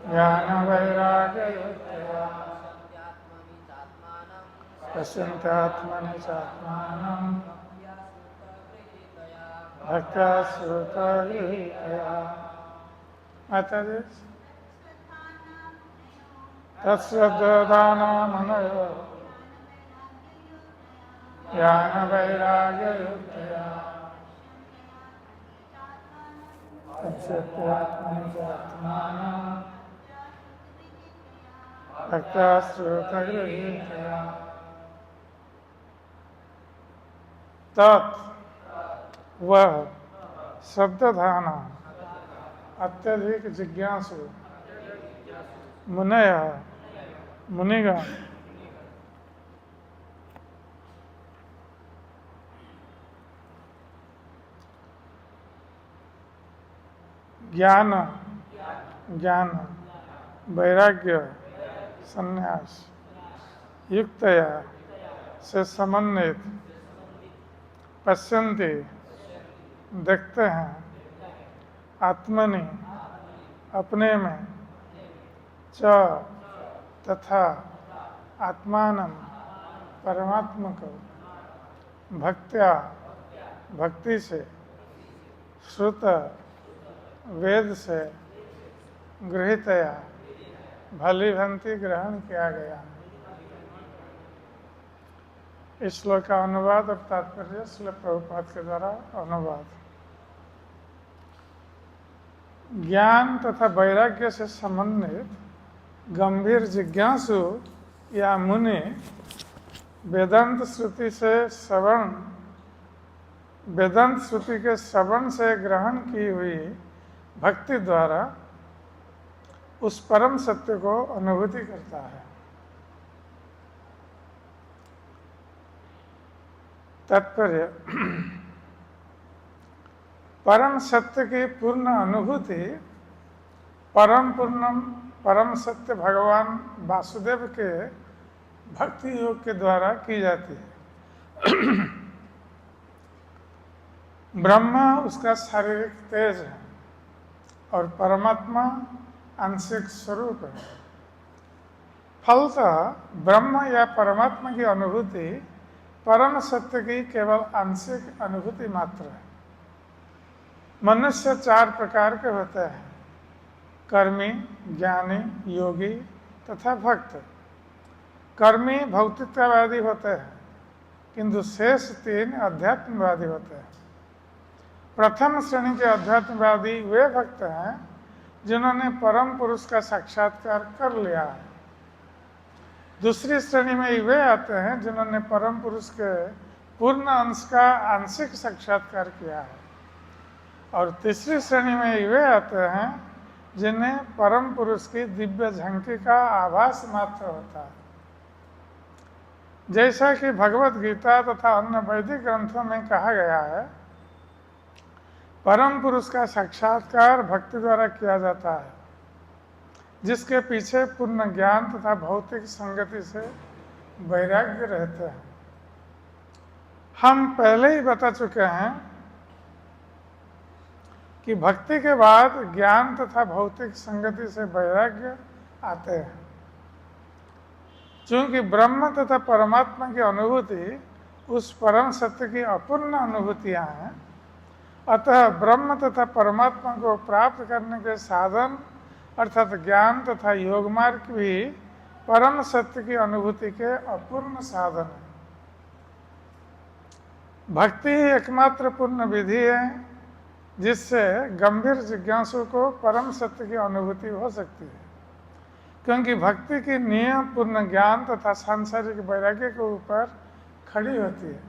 ज्ञानवैराग्ययुक्तया पश्यन्त्यात्मनि चात्मानं भक्त्या श्रुतगृहीतया। माताजी तत्श्रद्धानामनयो ज्ञानवैराग्ययुक्तया पश्यन्त्यात्मनि चात्मानं भक्त्या श्रुतगृहीतया। तत् वह शब्दधाना अत्यधिक जिज्ञासु मुनय मुनिगण ज्ञान ज्ञान वैराग्य संन्यास युक्तया से समन्वित पश्यन्ति देखते हैं आत्मनि अपने में च तथा आत्मानं परमात्मा को भक्त्या भक्ति से श्रुत वेद से गृहीतया भली भंति ग्रहण किया गया। इस श्लोक का अनुवाद और तात्पर्य श्रील प्रभुपाद के द्वारा अनुवाद। ज्ञान तथा वैराग्य से संबंधित गंभीर जिज्ञासु या मुनि वेदांत श्रुति के श्रवण से ग्रहण की हुई भक्ति द्वारा उस परम सत्य को अनुभूति करता है। तात्पर्य परम सत्य की पूर्ण अनुभूति परम सत्य भगवान वासुदेव के भक्ति योग के द्वारा की जाती है। ब्रह्म उसका शारीरिक तेज है और परमात्मा आंशिक स्वरूप है। फलतः ब्रह्म या परमात्मा की अनुभूति परम सत्य की केवल आंशिक अनुभूति मात्र है। मनुष्य चार प्रकार के होते हैं, कर्मी, ज्ञानी, योगी तथा भक्त। कर्मी भौतिकतावादी होते हैं किंतु शेष तीन अध्यात्मवादी होते हैं। प्रथम श्रेणी के अध्यात्मवादी वे भक्त हैं जिन्होंने परम पुरुष का साक्षात्कार कर लिया है। दूसरी श्रेणी में वे आते हैं जिन्होंने परम पुरुष के पूर्ण अंश का आंशिक साक्षात्कार किया है। और तीसरी श्रेणी में वे आते हैं जिन्हें परम पुरुष की दिव्य झांकी का आभास मात्र होता है। जैसा कि भगवत गीता तथा अन्य वैदिक ग्रंथों में कहा गया है, परम पुरुष का साक्षात्कार भक्ति द्वारा किया जाता है, जिसके पीछे पूर्ण ज्ञान तथा भौतिक संगति से वैराग्य रहते हैं। हम पहले ही बता चुके हैं कि भक्ति के बाद ज्ञान तथा भौतिक संगति से वैराग्य आते हैं। चूंकि ब्रह्म तथा परमात्मा की अनुभूति उस परम सत्य की अपूर्ण अनुभूतियां हैं, अतः ब्रह्म तथा परमात्मा को प्राप्त करने के साधन अर्थात ज्ञान तथा योग मार्ग भी परम सत्य की अनुभूति के अपूर्ण साधन है। भक्ति ही एकमात्र पूर्ण विधि है जिससे गंभीर जिज्ञासु को परम सत्य की अनुभूति हो सकती है, क्योंकि भक्ति की नींव पूर्ण ज्ञान तथा सांसारिक वैराग्य के ऊपर खड़ी होती है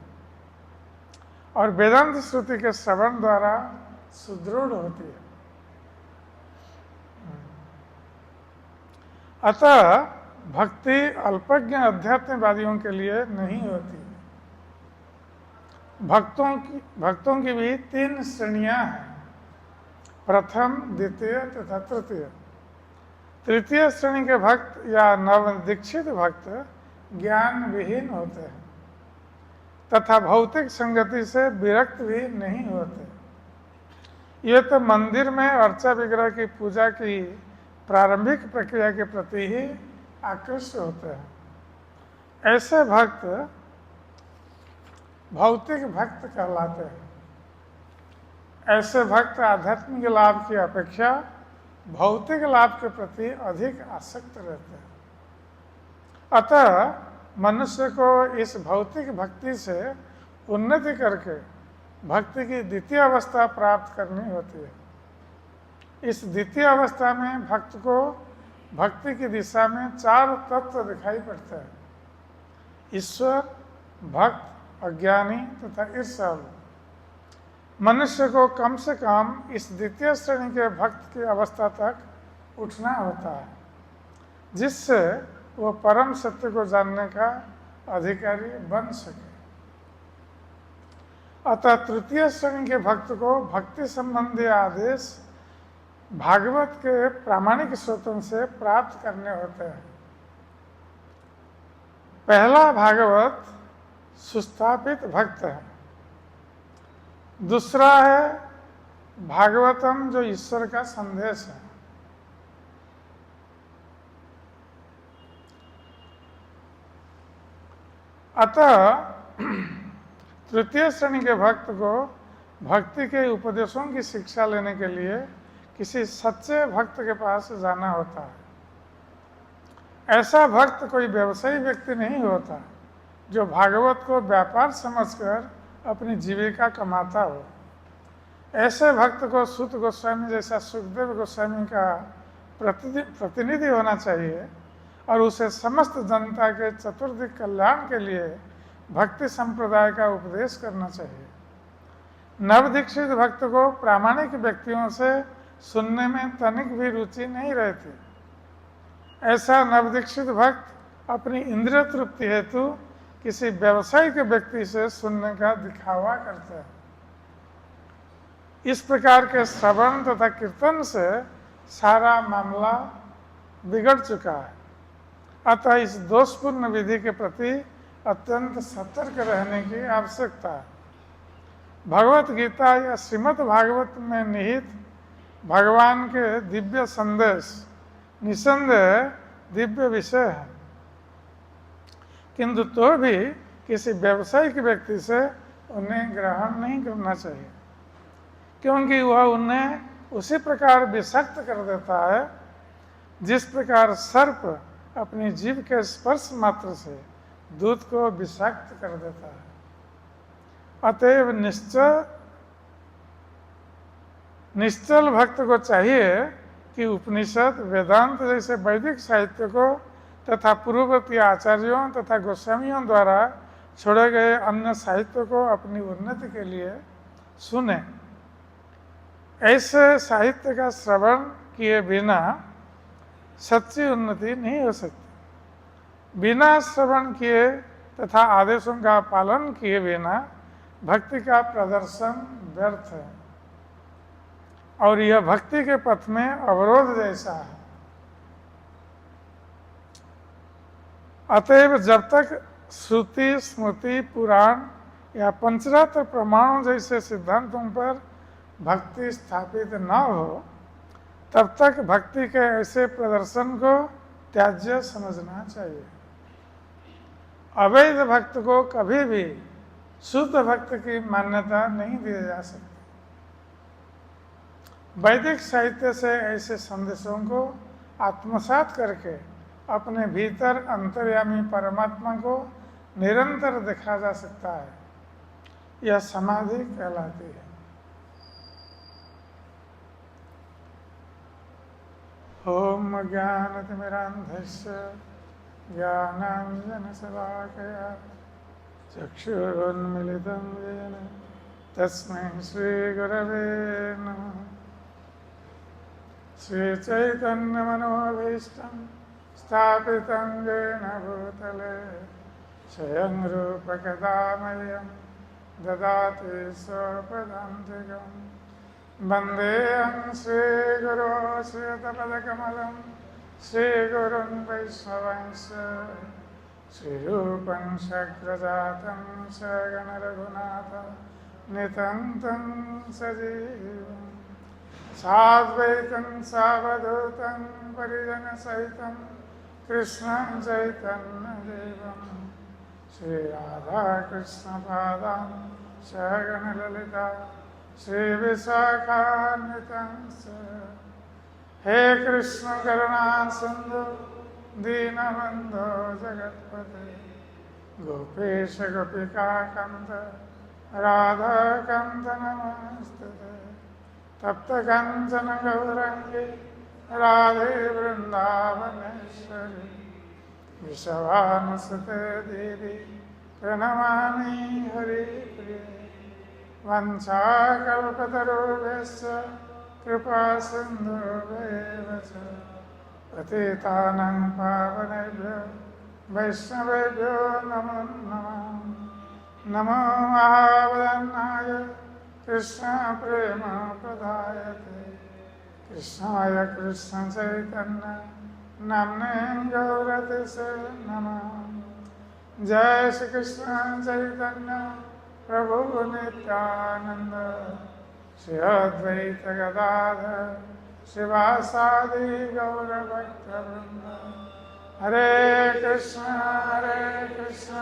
और वेदांत श्रुति के श्रवण द्वारा सुदृढ़ होती है। अतः भक्ति अल्पज्ञ अध्यात्मवादियों के लिए नहीं होती। भक्तों की भी तीन श्रेणियां हैं, प्रथम, द्वितीय तथा तृतीय। तृतीय श्रेणी के भक्त या नवदीक्षित भक्त ज्ञान विहीन होते हैं तथा भौतिक संगति से विरक्त भी नहीं होते। ये तो मंदिर में अर्चा विग्रह की पूजा की प्रारंभिक प्रक्रिया के प्रति ही आकृष्ट होते हैं। ऐसे भक्त भौतिक भक्त कहलाते हैं। ऐसे भक्त आध्यात्मिक लाभ की अपेक्षा भौतिक लाभ के प्रति अधिक आसक्त रहते हैं। अतः मनुष्य को इस भौतिक भक्ति से उन्नति करके भक्ति की द्वितीय अवस्था प्राप्त करनी होती है। इस द्वितीय अवस्था में भक्त को भक्ति की दिशा में 4 तत्व दिखाई पड़ते हैं: ईश्वर, भक्त, अज्ञानी तथा ईर्ष्यालु। मनुष्य को कम से कम इस द्वितीय श्रेणी के भक्त की अवस्था तक उठना होता है, जिससे वो परम सत्य को जानने का अधिकारी बन सके। अतः तृतीय श्रेणी के भक्त को भक्ति संबंधी आदेश भागवत के प्रामाणिक स्रोतों से प्राप्त करने होते हैं। पहला भागवत सुस्थापित भक्त है। दूसरा है भागवतम, जो ईश्वर का संदेश है। अतः तृतीय श्रेणी के भक्त को भक्ति के उपदेशों की शिक्षा लेने के लिए किसी सच्चे भक्त के पास जाना होता है। ऐसा भक्त कोई व्यवसायी व्यक्ति नहीं होता जो भागवत को व्यापार समझकर अपनी जीविका कमाता हो। ऐसे भक्त को सूत गोस्वामी जैसा सुखदेव गोस्वामी का प्रतिनिधि होना चाहिए और उसे समस्त जनता के चतुर्दिक कल्याण के लिए भक्ति संप्रदाय का उपदेश करना चाहिए। नवदीक्षित भक्त को प्रामाणिक व्यक्तियों से सुनने में तनिक भी रुचि नहीं रहती। ऐसा नवदीक्षित भक्त अपनी इंद्रिय तृप्ति हेतु किसी व्यवसायिक व्यक्ति से सुनने का दिखावा करते हैं। इस प्रकार के श्रवण तथा कीर्तन से सारा मामला बिगड़ चुका है। अतः इस दोषपूर्ण विधि के प्रति अत्यंत सतर्क रहने की आवश्यकता है। भगवत गीता या श्रीमद् भागवत में निहित भगवान के दिव्य संदेश निसंदेह दिव्य विषय है, किंतु तो भी किसी व्यावसायिक व्यक्ति से उन्हें ग्रहण नहीं करना चाहिए, क्योंकि वह उन्हें उसी प्रकार विषक्त कर देता है जिस प्रकार सर्प अपनी जीभ के स्पर्श मात्र से दूध को विषाक्त कर देता है। अतएव निश्चल भक्त को चाहिए कि उपनिषद, वेदांत जैसे वैदिक साहित्य को तथा पूर्ववर्ती आचार्यों तथा गोस्वामियों द्वारा छोड़े गए अन्य साहित्य को अपनी उन्नति के लिए सुने। ऐसे साहित्य का श्रवण किए बिना सच्ची उन्नति नहीं हो सकती। बिना श्रवण किए तथा आदेशों का पालन किए बिना भक्ति का प्रदर्शन व्यर्थ है और यह भक्ति के पथ में अवरोध जैसा है। अतएव जब तक श्रुति, स्मृति, पुराण या पंचरात्र प्रमाणों जैसे सिद्धांतों पर भक्ति स्थापित न हो, तब तक भक्ति के ऐसे प्रदर्शन को त्याज्य समझना चाहिए। अवैध भक्त को कभी भी शुद्ध भक्त की मान्यता नहीं दी जा सकती। वैदिक साहित्य से ऐसे संदेशों को आत्मसात करके अपने भीतर अंतर्यामी परमात्मा को निरंतर देखा जा सकता है। यह समाधि कहलाती है। ओम ज्ञानतिमिरान्धस्य ज्ञानाञ्जनशलाकया चक्षुरुन्मिलितं येन तस्मै श्रीगुरवे नमः। श्रीचैतन्यमनोभीष्टं स्थापितं येन भूतले स्वयं रूपकदा मह्यं ददाति स्वपदान्तिकम्। वन्देऽहं श्रीगुरो श्रीयुतपदकमलं श्रीगुरुं वैष्णवंश श्रीरूपं शक्रजातं सगणरघुनाथ नितन्तं सजीवम्। साद्वैतं सावधूतं परिजनसहितं कृष्णं चैतन्यदेवं श्रीराधाकृष्णपादान् सहगणललिता श्रीविशाखान्वितं च हे कृष्ण करुणा सिंधु दीनबंधो जगत्पते गोपेश गोपिकाकांत राधाकांत नमस्तुते तप्त कंचन गौरंगी राधे वृंदावनेश्वरी विषवानुसुते देवी प्रणमामि हरिप्रिये वंशाकल्पतरुभ्यश्च कृपा सिन्धुभ्येव च पतितानां पावनेभ्यो वैष्णवेभ्यो नमो नमः नमो महावदन्नाय कृष्णप्रेमप्रदायते कृष्णाय कृष्णचैतन्य नाम्ने गौरतिसे नमः जय श्री कृष्ण चैतन्य प्रभु नित्यानंद श्री अद्वैत गदाधर शिवासादि गौरभक्तवृंद हरे कृष्ण कृष्ण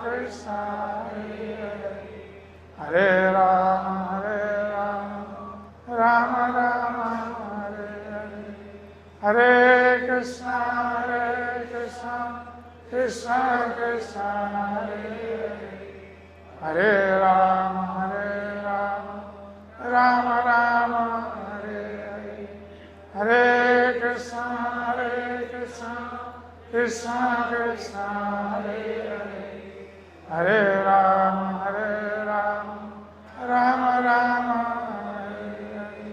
कृष्ण हरे हरे हरे राम राम राम हरे हरे हरे कृष्ण कृष्ण कृष्ण हरे हरे हरे राम राम राम हरे हरे हरे कृष्ण कृष्ण कृष्ण हरे हरे हरे राम राम राम हरे हरे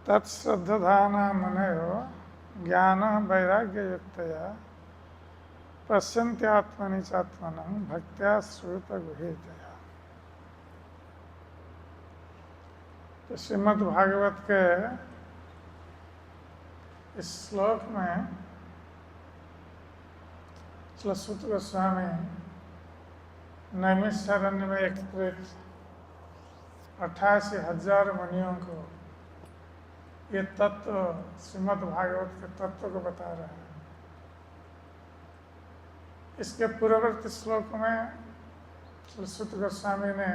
तत्श्रद्धाना मुनयो ज्ञान वैराग्य युक्तया पश्यन्त्यात्मनि चात्मनं भक्त्या श्रुत गुहेतया। तो श्रीमद् भागवत के इस श्लोक में श्रीसूत गोस्वामी नैमिषारण्य में एकत्रित 88,000 मुनियों को ये तत्व श्रीमद् भागवत के तत्व को बता रहे हैं। इसके पूर्ववर्ती श्लोक में श्रीसूत गोस्वामी ने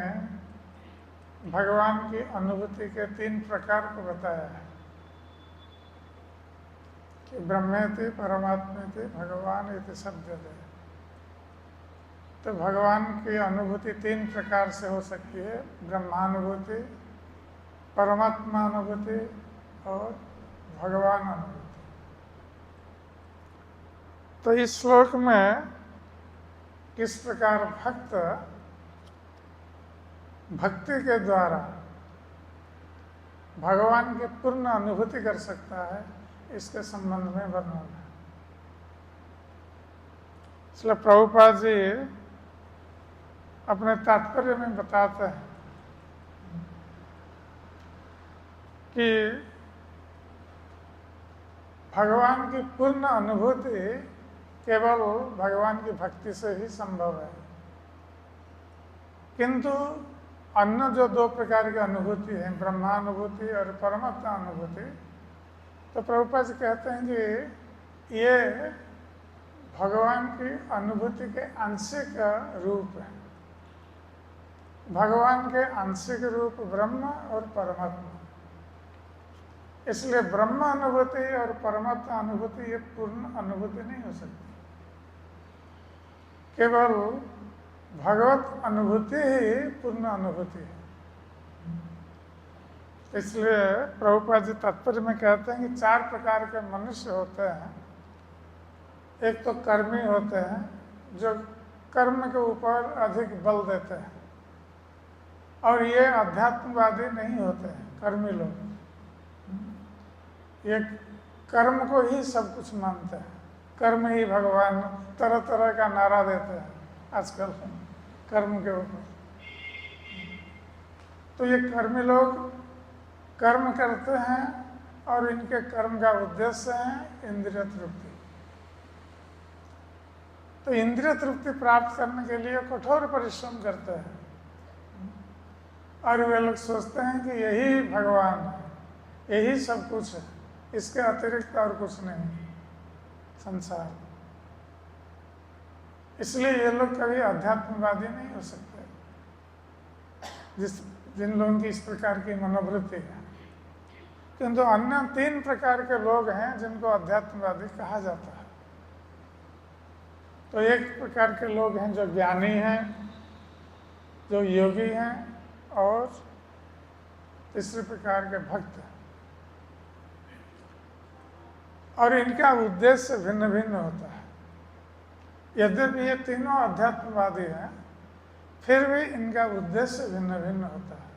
भगवान की अनुभूति के 3 प्रकार को बताया है कि ब्रह्मेति परमात्मेति भगवान इति शब्दते। तो भगवान की अनुभूति 3 प्रकार से हो सकती है, ब्रह्मानुभूति, परमात्मा अनुभूति और भगवान अनुभूति। तो इस श्लोक में किस प्रकार भक्त भक्ति के द्वारा भगवान की पूर्ण अनुभूति कर सकता है, इसके संबंध में वर्णन है। इसलिए प्रभुपाद जी अपने तात्पर्य में बताते हैं कि भगवान की पूर्ण अनुभूति केवल भगवान की भक्ति से ही संभव है, किंतु अन्य जो 2 प्रकार की अनुभूति है, ब्रह्मानुभूति और परमात्मा अनुभूति, तो प्रभुपाद जी कहते हैं कि ये भगवान की अनुभूति के आंशिक रूप है। भगवान के आंशिक रूप ब्रह्म और परमात्मा, इसलिए ब्रह्म अनुभूति और परमात्मा अनुभूति ये पूर्ण अनुभूति नहीं हो सकती। केवल भगवत अनुभूति ही पूर्ण अनुभूति है। इसलिए प्रभुपाद जी तात्पर्य में कहते हैं कि 4 प्रकार के मनुष्य होते हैं। एक तो कर्मी होते हैं जो कर्म के ऊपर अधिक बल देते हैं, और ये अध्यात्मवादी नहीं होते हैं। कर्मी लोग ये कर्म को ही सब कुछ मानते हैं, कर्म ही भगवान, तरह तरह का नारा देते हैं आजकल कर्म के ऊपर। तो ये कर्मी लोग कर्म करते हैं और इनके कर्म का उद्देश्य है इंद्रिय तृप्ति। तो इंद्रिय तृप्ति प्राप्त करने के लिए कठोर परिश्रम करते हैं और वे लोग सोचते हैं कि यही भगवान है, यही सब कुछ है, इसके अतिरिक्त और कुछ नहीं संसार। इसलिए ये लोग कभी अध्यात्मवादी नहीं हो सकते जिन लोगों की इस प्रकार की मनोवृत्ति है। किंतु अन्य 3 प्रकार के लोग हैं जिनको अध्यात्मवादी कहा जाता है। तो एक प्रकार के लोग हैं जो ज्ञानी हैं, जो योगी हैं, और तीसरे प्रकार के भक्त हैं। और इनका उद्देश्य भिन्न भिन्न होता है। यद्यपि ये तीनों अध्यात्मवादी हैं, फिर भी इनका उद्देश्य भिन्न भिन्न होता है।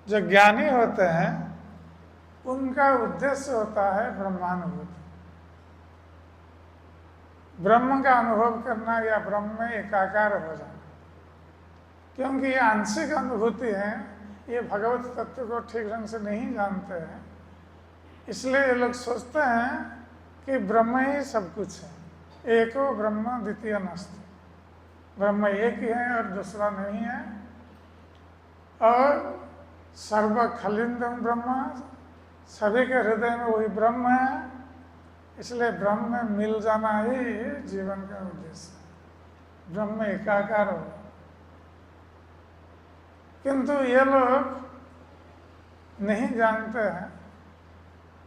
जो ज्ञानी होते हैं उनका उद्देश्य होता है ब्रह्मानुभूति, ब्रह्म का अनुभव करना या ब्रह्म में एकाकार हो जाना। क्योंकि ये आंशिक अनुभूति है, ये भगवत तत्व को ठीक ढंग से नहीं जानते हैं, इसलिए ये लोग सोचते हैं कि ब्रह्म ही सब कुछ है। एको ब्रह्म द्वितीय नास्ति, ब्रह्म एक ही है और दूसरा नहीं है। और सर्व खलिंदम ब्रह्म, सभी के हृदय में वही ब्रह्म है, इसलिए ब्रह्म में मिल जाना ही जीवन का उद्देश्य है, ब्रह्म में एकाकार हो। किंतु ये लोग नहीं जानते हैं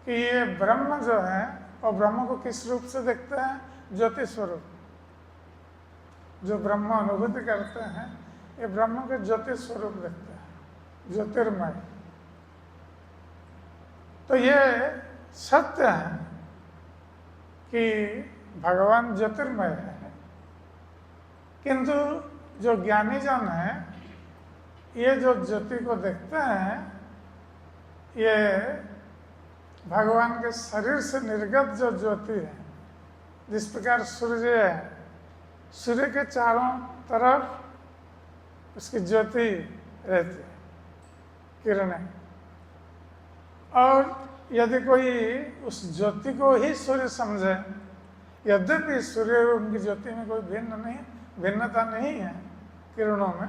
कि ये ब्रह्म जो है, और ब्रह्म को किस रूप से देखते हैं? ज्योति स्वरूप। जो ब्रह्म अनुभूति करते हैं ये ब्रह्म के ज्योति स्वरूप देखते हैं, ज्योतिर्मय। तो ये सत्य है कि भगवान ज्योतिर्मय है, किंतु जो ज्ञानी जन है ये जो ज्योति को देखते हैं ये भगवान के शरीर से निर्गत जो ज्योति है, जिस प्रकार सूर्य है, सूर्य के चारों तरफ उसकी ज्योति रहती है, किरणें। और यदि कोई उस ज्योति को ही सूर्य समझे, यद्यपि सूर्य और उनकी ज्योति में कोई भिन्नता नहीं है किरणों में,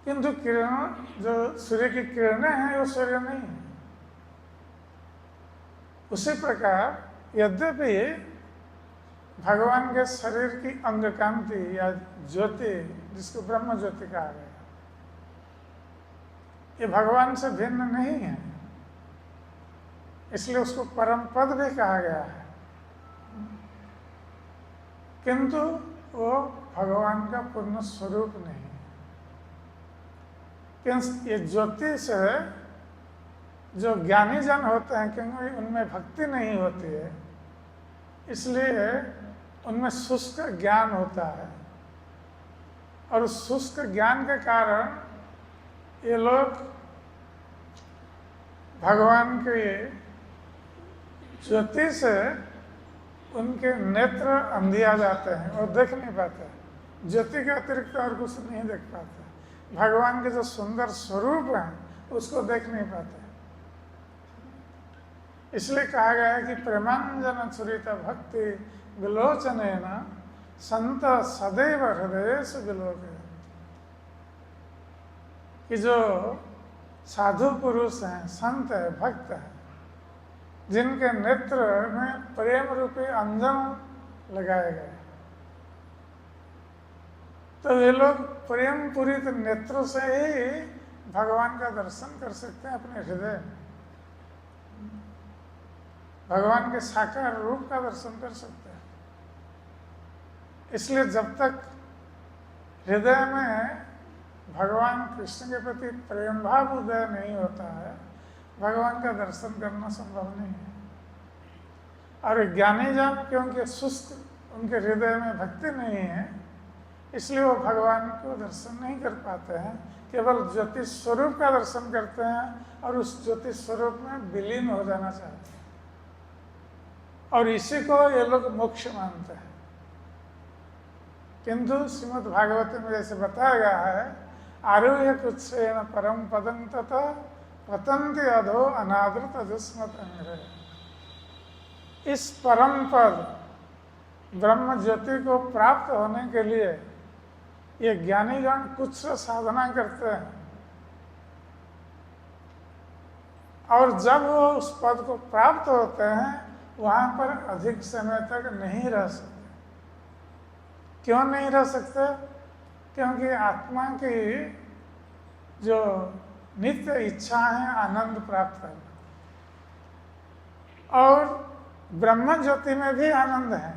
किंतु किरण जो सूर्य की किरणें हैं वो सूर्य नहीं है। उसी प्रकार यद्यपि भगवान के शरीर की अंग कांति या ज्योति, जिसको ब्रह्म ज्योति कहा गया, ये भगवान से भिन्न नहीं है, इसलिए उसको परम पद भी कहा गया है, किंतु वो भगवान का पूर्ण स्वरूप नहीं है। क्योंकि ये ज्योति से जो ज्ञानी जन होते हैं, क्योंकि उनमें भक्ति नहीं होती है, इसलिए उनमें शुष्क ज्ञान होता है, और उस शुष्क ज्ञान के कारण ये लोग भगवान के ज्योति से उनके नेत्र अंधिया जाते हैं और देख नहीं पाते, ज्योति के अतिरिक्त और कुछ नहीं देख पाते, भगवान के जो सुंदर स्वरूप है उसको देख नहीं पाते। इसलिए कहा गया है कि प्रेमांजन छुरित भक्ति विलोचनेन संत सदैव हृदय से विलोक, कि जो साधु पुरुष हैं, संत है, भक्त है, जिनके नेत्र में प्रेम रूपी अंजन लगाए गए, तो वे लोग प्रेम पूरित नेत्रों से ही भगवान का दर्शन कर सकते हैं अपने हृदय में, भगवान के साकार रूप का दर्शन कर सकते हैं। इसलिए जब तक हृदय में भगवान कृष्ण के प्रति प्रेम भाव उदय नहीं होता है, भगवान का दर्शन करना संभव नहीं है। और ज्ञानी जन क्योंकि शुष्क, उनके हृदय में भक्ति नहीं है, इसलिए वो भगवान को दर्शन नहीं कर पाते हैं, केवल ज्योति स्वरूप का दर्शन करते हैं और उस ज्योति स्वरूप में विलीन हो जाना चाहते हैं, और इसी को ये लोग मोक्ष मानते हैं। किंतु श्रीमद् भागवत में जैसे बताया गया है, आरुह्य कुत्सेन परम पदं ततो पतन्ति अधो अनादृत दुस्मत अंग्रे। इस परम पद ब्रह्म ज्योति को प्राप्त होने के लिए ये ज्ञानीगण कुछ साधना करते हैं, और जब वो उस पद को प्राप्त होते हैं वहाँ पर अधिक समय तक नहीं रह सकते। क्यों नहीं रह सकते? क्योंकि आत्मा की जो नित्य इच्छा है आनंद प्राप्त करना, और ब्रह्म ज्योति में भी आनंद है।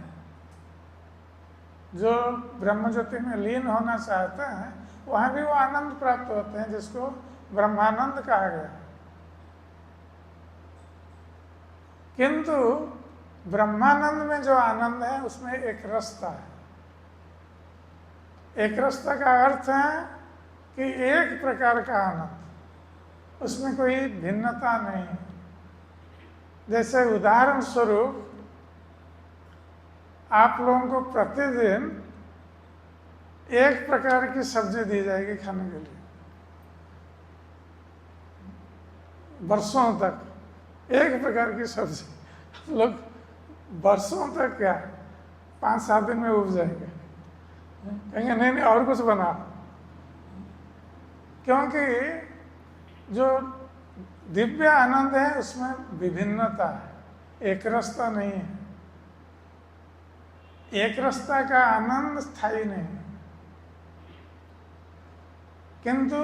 जो ब्रह्म ज्योति में लीन होना चाहते हैं वहाँ भी वो आनंद प्राप्त होते हैं, जिसको ब्रह्मानंद कहा गया। किंतु ब्रह्मानंद में जो आनंद है उसमें एक रसता है। एक रसता का अर्थ है कि एक प्रकार का आनंद, उसमें कोई भिन्नता नहीं है। जैसे उदाहरण स्वरूप आप लोगों को प्रतिदिन एक प्रकार की सब्जी दी जाएगी खाने के लिए, वर्षों तक एक प्रकार की सब्जी। लोग वर्षों तक क्या 5-7 दिन में उब जाएंगे, कहेंगे नहीं नहीं और कुछ बना। क्योंकि जो दिव्य आनंद है उसमें विभिन्नता है, एक रस्ता नहीं है। एक रस्ता का आनंद स्थायी नहीं है, किंतु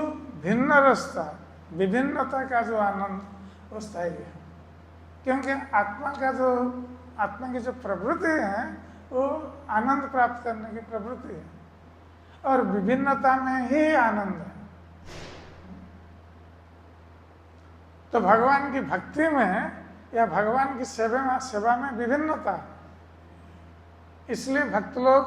भिन्न रास्ता विभिन्नता का जो आनंद वो स्थायी है। क्योंकि आत्मा की जो प्रवृत्ति है वो आनंद प्राप्त करने की प्रवृत्ति है, और विभिन्नता में ही आनंद है। तो भगवान की भक्ति में या भगवान की सेवा में विभिन्नता है। इसलिए भक्त लोग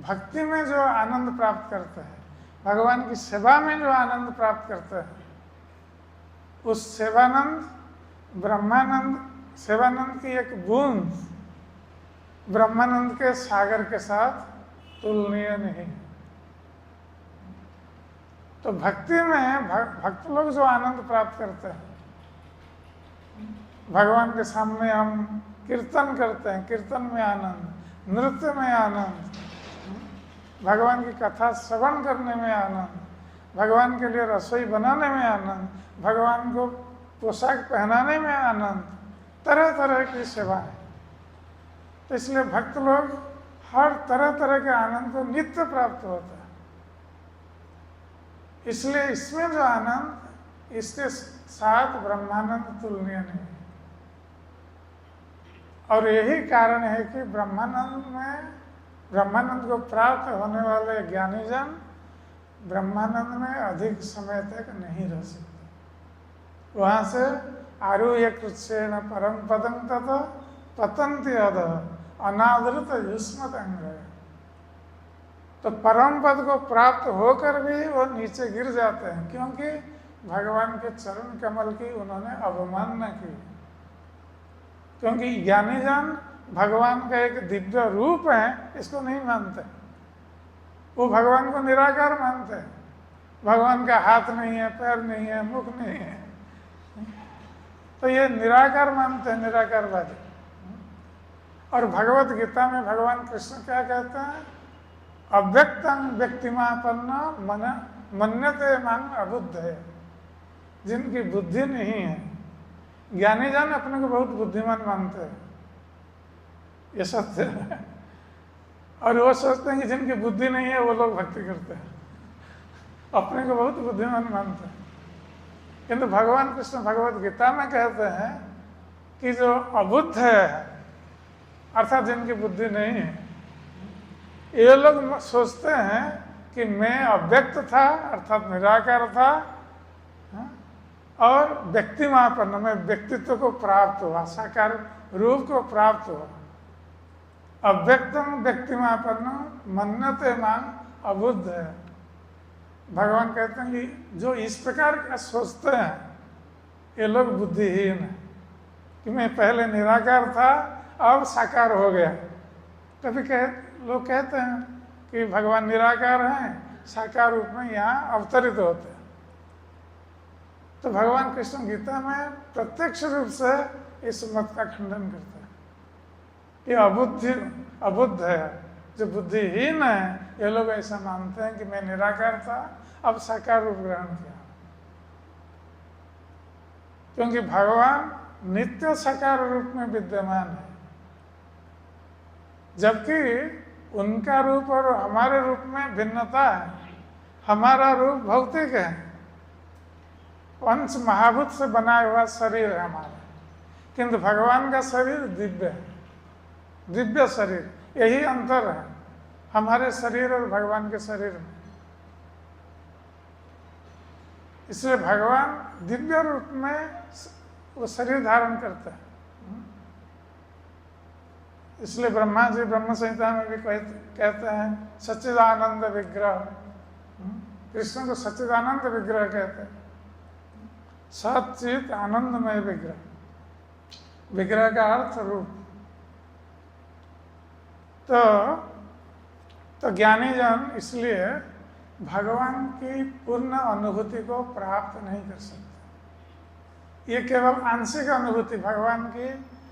भक्ति में जो आनंद प्राप्त करते हैं, भगवान की सेवा में जो आनंद प्राप्त करते हैं, उस सेवानंद सेवानंद की एक बूंद ब्रह्मानंद के सागर के साथ तुलनीय नहीं। तो भक्ति में भक्त लोग जो आनंद प्राप्त करते हैं, भगवान के सामने हम कीर्तन करते हैं, कीर्तन में आनंद, नृत्य में आनंद, भगवान की कथा श्रवण करने में आनंद, भगवान के लिए रसोई बनाने में आनंद, भगवान को पोशाक पहनाने में आनंद, तरह तरह की सेवा है। तो इसलिए भक्त लोग हर तरह तरह के आनंद को नित्य प्राप्त होता है। इसलिए इसमें जो आनंद, इसके साथ ब्रह्मानंद तुलनीय नहीं है। और यही कारण है कि ब्रह्मानंद को प्राप्त होने वाले ज्ञानीजन ब्रह्मानंद में अधिक समय तक नहीं रह सकते। वहाँ से आरुह्य कृत्सेन परम पदं ततो पतन्ति अधः अनादृत युष्मत अंग्रे। तो परम पद को प्राप्त होकर भी वो नीचे गिर जाते हैं, क्योंकि भगवान के चरण कमल की उन्होंने अवमानना की। क्योंकि ज्ञानीजन भगवान का एक दिव्य रूप है इसको नहीं मानते, वो भगवान को निराकार मानते हैं। भगवान का हाथ नहीं है, पैर नहीं है, मुख नहीं है, तो ये निराकार मानते हैं, निराकारवादी। और भगवत गीता में भगवान कृष्ण क्या कहते हैं? अव्यक्तं व्यक्तिमापन्न मन्यते मां अबुद्ध है। जिनकी बुद्धि नहीं है, ज्ञानीजन अपने को बहुत बुद्धिमान मानते हैं, ये सत्य है। और वो सोचते हैं कि जिनकी बुद्धि नहीं है वो लोग भक्ति करते हैं, अपने को बहुत बुद्धिमान मानते हैं। किंतु भगवान कृष्ण भगवत गीता में कहते हैं कि जो अबुद्ध है, अर्थात जिनकी बुद्धि नहीं है, ये लोग सोचते हैं कि मैं अव्यक्त था, अर्थात निराकार था, और व्यक्तिमापन्न, मैं व्यक्तित्व को प्राप्त हुआ, साकार रूप को प्राप्त हुआ। अव्यक्तम व्यक्तिमापन्न मन्यते मां अबुद्ध है। भगवान कहते हैं कि जो इस प्रकार का सोचते हैं ये लोग बुद्धिहीन हैं, कि मैं पहले निराकार था अब साकार हो गया। कभी लोग कहते हैं कि भगवान निराकार हैं साकार रूप में यहाँ अवतरित होते हैं। तो भगवान कृष्ण गीता में प्रत्यक्ष रूप से इस मत का खंडन करते हैं कि अबुद्ध है, जो बुद्धिहीन है, ये लोग ऐसा मानते हैं कि मैं निराकार था, अब साकार रूप ग्रहण किया। क्योंकि भगवान नित्य साकार रूप में विद्यमान है, जबकि उनका रूप और हमारे रूप में भिन्नता है। हमारा रूप भौतिक है, पंच महाभूत से बना हुआ शरीर है हमारा, किंतु भगवान का शरीर दिव्य है, दिव्य शरीर। यही अंतर है हमारे शरीर और भगवान के शरीर में। इसलिए भगवान दिव्य रूप में वो शरीर धारण करता है। इसलिए ब्रह्मा जी ब्रह्म संहिता में भी कहते हैं सच्चिदानंद विग्रह। कृष्ण को सच्चिदानंद विग्रह कहते हैं, सच्चित आनंदमय विग्रह। विग्रह का अर्थ रूप। तो ज्ञानी जन इसलिए भगवान की पूर्ण अनुभूति को प्राप्त नहीं कर सकते। ये केवल आंशिक अनुभूति भगवान की,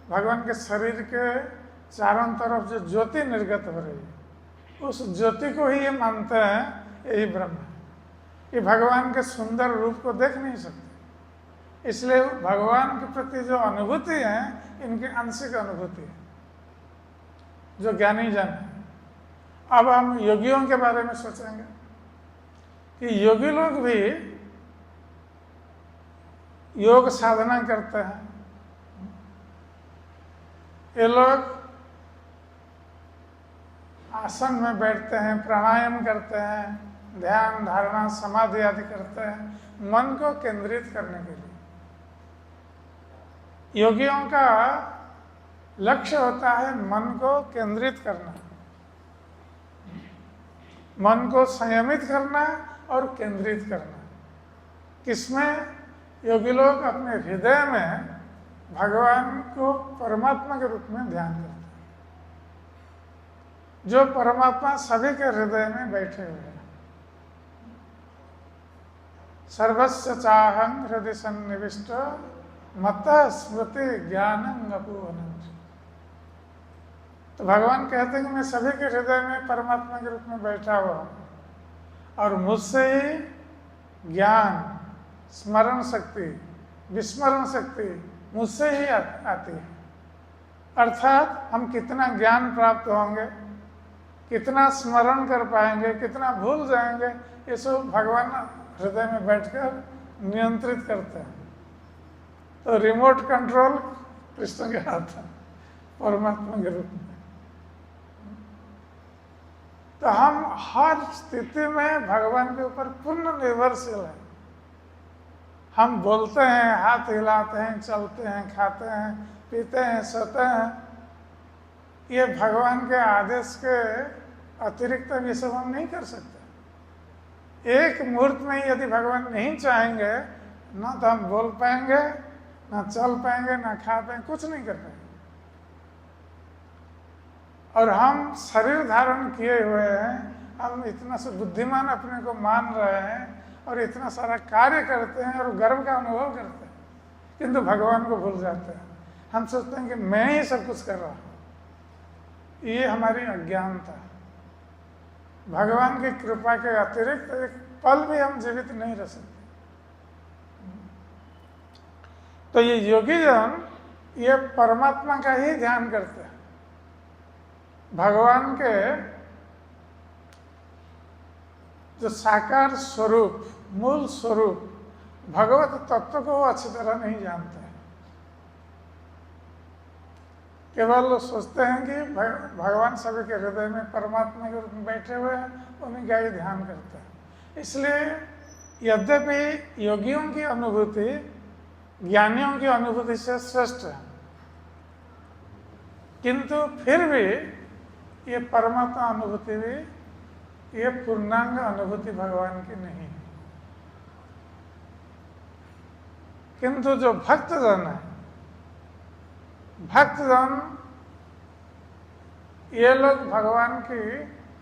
भगवान के शरीर के चारों तरफ जो ज्योति निर्गत हो रही है, उस ज्योति को ही ये मानते हैं यही ब्रह्म है। ये भगवान के सुंदर रूप को देख नहीं सकते। इसलिए भगवान के प्रति जो अनुभूति है, इनकी आंशिक अनुभूति है, जो ज्ञानी जन है। अब हम योगियों के बारे में सोचेंगे कि योगी लोग भी योग साधना करते हैं। ये लोग आसन में बैठते हैं, प्राणायाम करते हैं, ध्यान धारणा समाधि आदि करते हैं मन को केंद्रित करने के लिए। योगियों का लक्ष्य होता है मन को केंद्रित करना, मन को संयमित करना और केंद्रित करना। किसमें? योगी लोग अपने हृदय में भगवान को परमात्मा के रूप में ध्यान करते हैं, जो परमात्मा सभी के हृदय में बैठे हुए हैं। सर्वस्य चाहं हृदय सन्निविष्ट मत्तः स्मृति ज्ञानं अपूर्वम्। तो भगवान कहते हैं कि मैं सभी के हृदय में परमात्मा के रूप में बैठा हुआ हूँ और मुझसे ही ज्ञान, स्मरण शक्ति, विस्मरण शक्ति मुझसे ही आती है। अर्थात हम कितना ज्ञान प्राप्त होंगे, कितना स्मरण कर पाएंगे, कितना भूल जाएंगे, ये सब भगवान हृदय में बैठकर नियंत्रित करते हैं। तो रिमोट कंट्रोल कृष्ण के हाथ है, परमात्मा के रूप में। तो हम हर स्थिति में भगवान के ऊपर पूर्ण निर्भरशील हैं। हम बोलते हैं, हाथ हिलाते हैं, चलते हैं, खाते हैं, पीते हैं, सोते हैं, ये भगवान के आदेश के अतिरिक्त ये सब हम नहीं कर सकते। एक मुहूर्त में यदि भगवान नहीं चाहेंगे, ना तो हम बोल पाएंगे, ना चल पाएंगे, ना खा पाएंगे, कुछ नहीं कर पाएंगे। और हम शरीर धारण किए हुए हैं, हम इतना से बुद्धिमान अपने को मान रहे हैं और इतना सारा कार्य करते हैं और गर्व का अनुभव करते हैं, किंतु भगवान को भूल जाते हैं। हम सोचते हैं कि मैं ही सब कुछ कर रहा हूँ। ये हमारी अज्ञानता है। भगवान की कृपा के अतिरिक्त एक पल भी हम जीवित नहीं रह सकते। तो ये योगी जन ये परमात्मा का ही ध्यान करते हैं। भगवान के जो साकार स्वरूप, मूल स्वरूप, भगवत तत्व को वो अच्छी तरह नहीं जानते हैं। केवल सोचते हैं कि भगवान सभी के हृदय में परमात्मा के रूप में बैठे हुए हैं, उन्हीं का ही ध्यान करते हैं। इसलिए यद्यपि योगियों की अनुभूति ज्ञानियों की अनुभूति से श्रेष्ठ है, किंतु फिर भी ये परमात्मा अनुभूति भी ये पूर्णांग अनुभूति भगवान की नहीं है। किंतु जो भक्तजन है, भक्तजन ये लोग भगवान की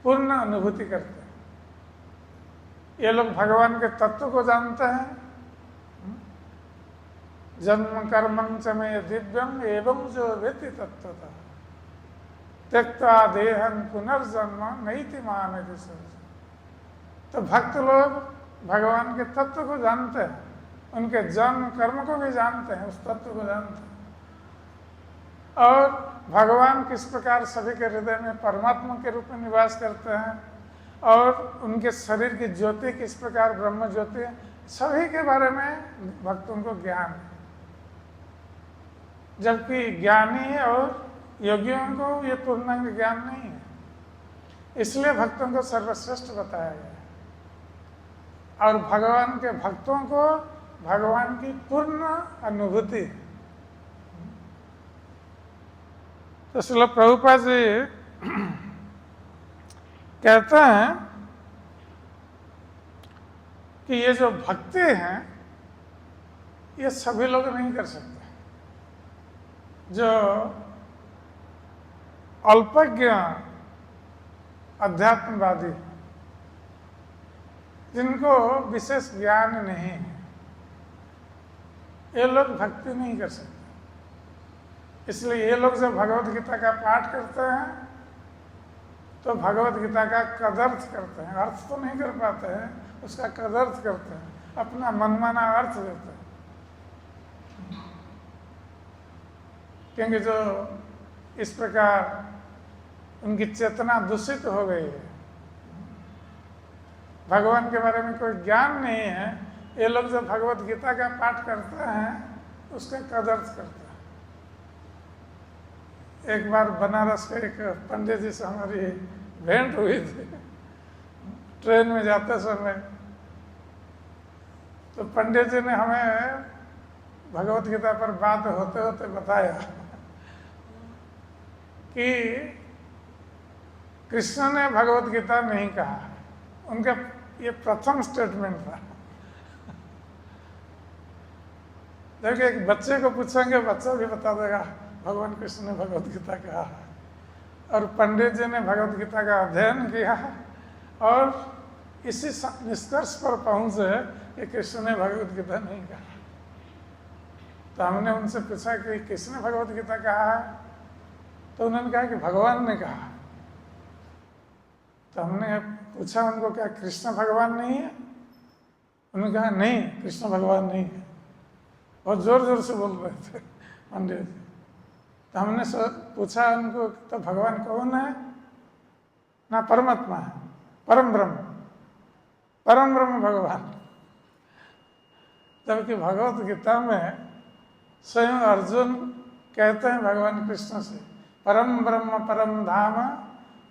पूर्ण अनुभूति करते हैं। ये लोग भगवान के तत्व को जानते हैं। जन्म कर्मं च मे दिव्यम एवं जो वेति तत्वतः त्यक्ता देहन पुनर्जन्म नैति मामेति सर्वम्। तो भक्त लोग भगवान के तत्व को जानते हैं, उनके जन्म कर्म को भी जानते हैं, उस तत्व को जानते हैं, और भगवान किस प्रकार सभी के हृदय में परमात्मा के रूप में निवास करते हैं, और उनके शरीर की ज्योति किस प्रकार ब्रह्म ज्योति है, सभी के बारे में भक्तों को ज्ञान है। जबकि ज्ञानी और योगियों को ये पूर्णांग ज्ञान नहीं है, इसलिए भक्तों को सर्वश्रेष्ठ बताया गया है। और भगवान के भक्तों को भगवान की पूर्ण अनुभूति है। तो श्रील प्रभुपाद जी कहते हैं कि ये जो भक्ति हैं ये सभी लोग नहीं कर सकते। जो अल्पज्ञ अध्यात्मवादी, जिनको विशेष ज्ञान नहीं है, ये लोग भक्ति नहीं कर सकते। इसलिए ये लोग जब भगवत गीता का पाठ करते हैं तो भगवत गीता का कदर्थ करते हैं, अर्थ तो नहीं कर पाते हैं, उसका कदर्थ करते हैं, अपना मनमाना अर्थ देते हैं। क्योंकि जो इस प्रकार उनकी चेतना दूषित हो गई है, भगवान के बारे में कोई ज्ञान नहीं है, ये लोग जब भगवत गीता का पाठ करते हैं उसका कदर्थ करते हैं। एक बार बनारस के एक पंडित जी से हमारी भेंट हुई थी, ट्रेन में जाते समय। तो पंडित जी ने हमें भगवत गीता पर बात होते होते बताया कि कृष्ण ने भगवत गीता नहीं कहा। उनका ये प्रथम स्टेटमेंट था। देखिए, एक बच्चे को पूछेंगे, बच्चा भी बता देगा भगवान कृष्ण ने भगवत गीता कहा है। और पंडित जी ने भगवत गीता का अध्ययन किया और इसी निष्कर्ष पर पहुंचे कि कृष्ण ने भगवत गीता नहीं कहा। तो हमने उनसे पूछा कि किसने भगवत गीता कहा है? तो उन्होंने कहा कि भगवान ने कहा। तो हमने पूछा उनको, क्या कृष्ण भगवान नहीं है? उन्होंने कहा नहीं, कृष्ण भगवान नहीं है। बहुत जोर जोर से बोल रहे थे पंडित जी। तो हमने पूछा उनको, तो भगवान कौन है? ना परमात्मा है, परम ब्रह्म, परम ब्रह्म भगवान। जबकि भगवत गीता में स्वयं अर्जुन कहते हैं भगवान कृष्ण से, परम ब्रह्म परम धाम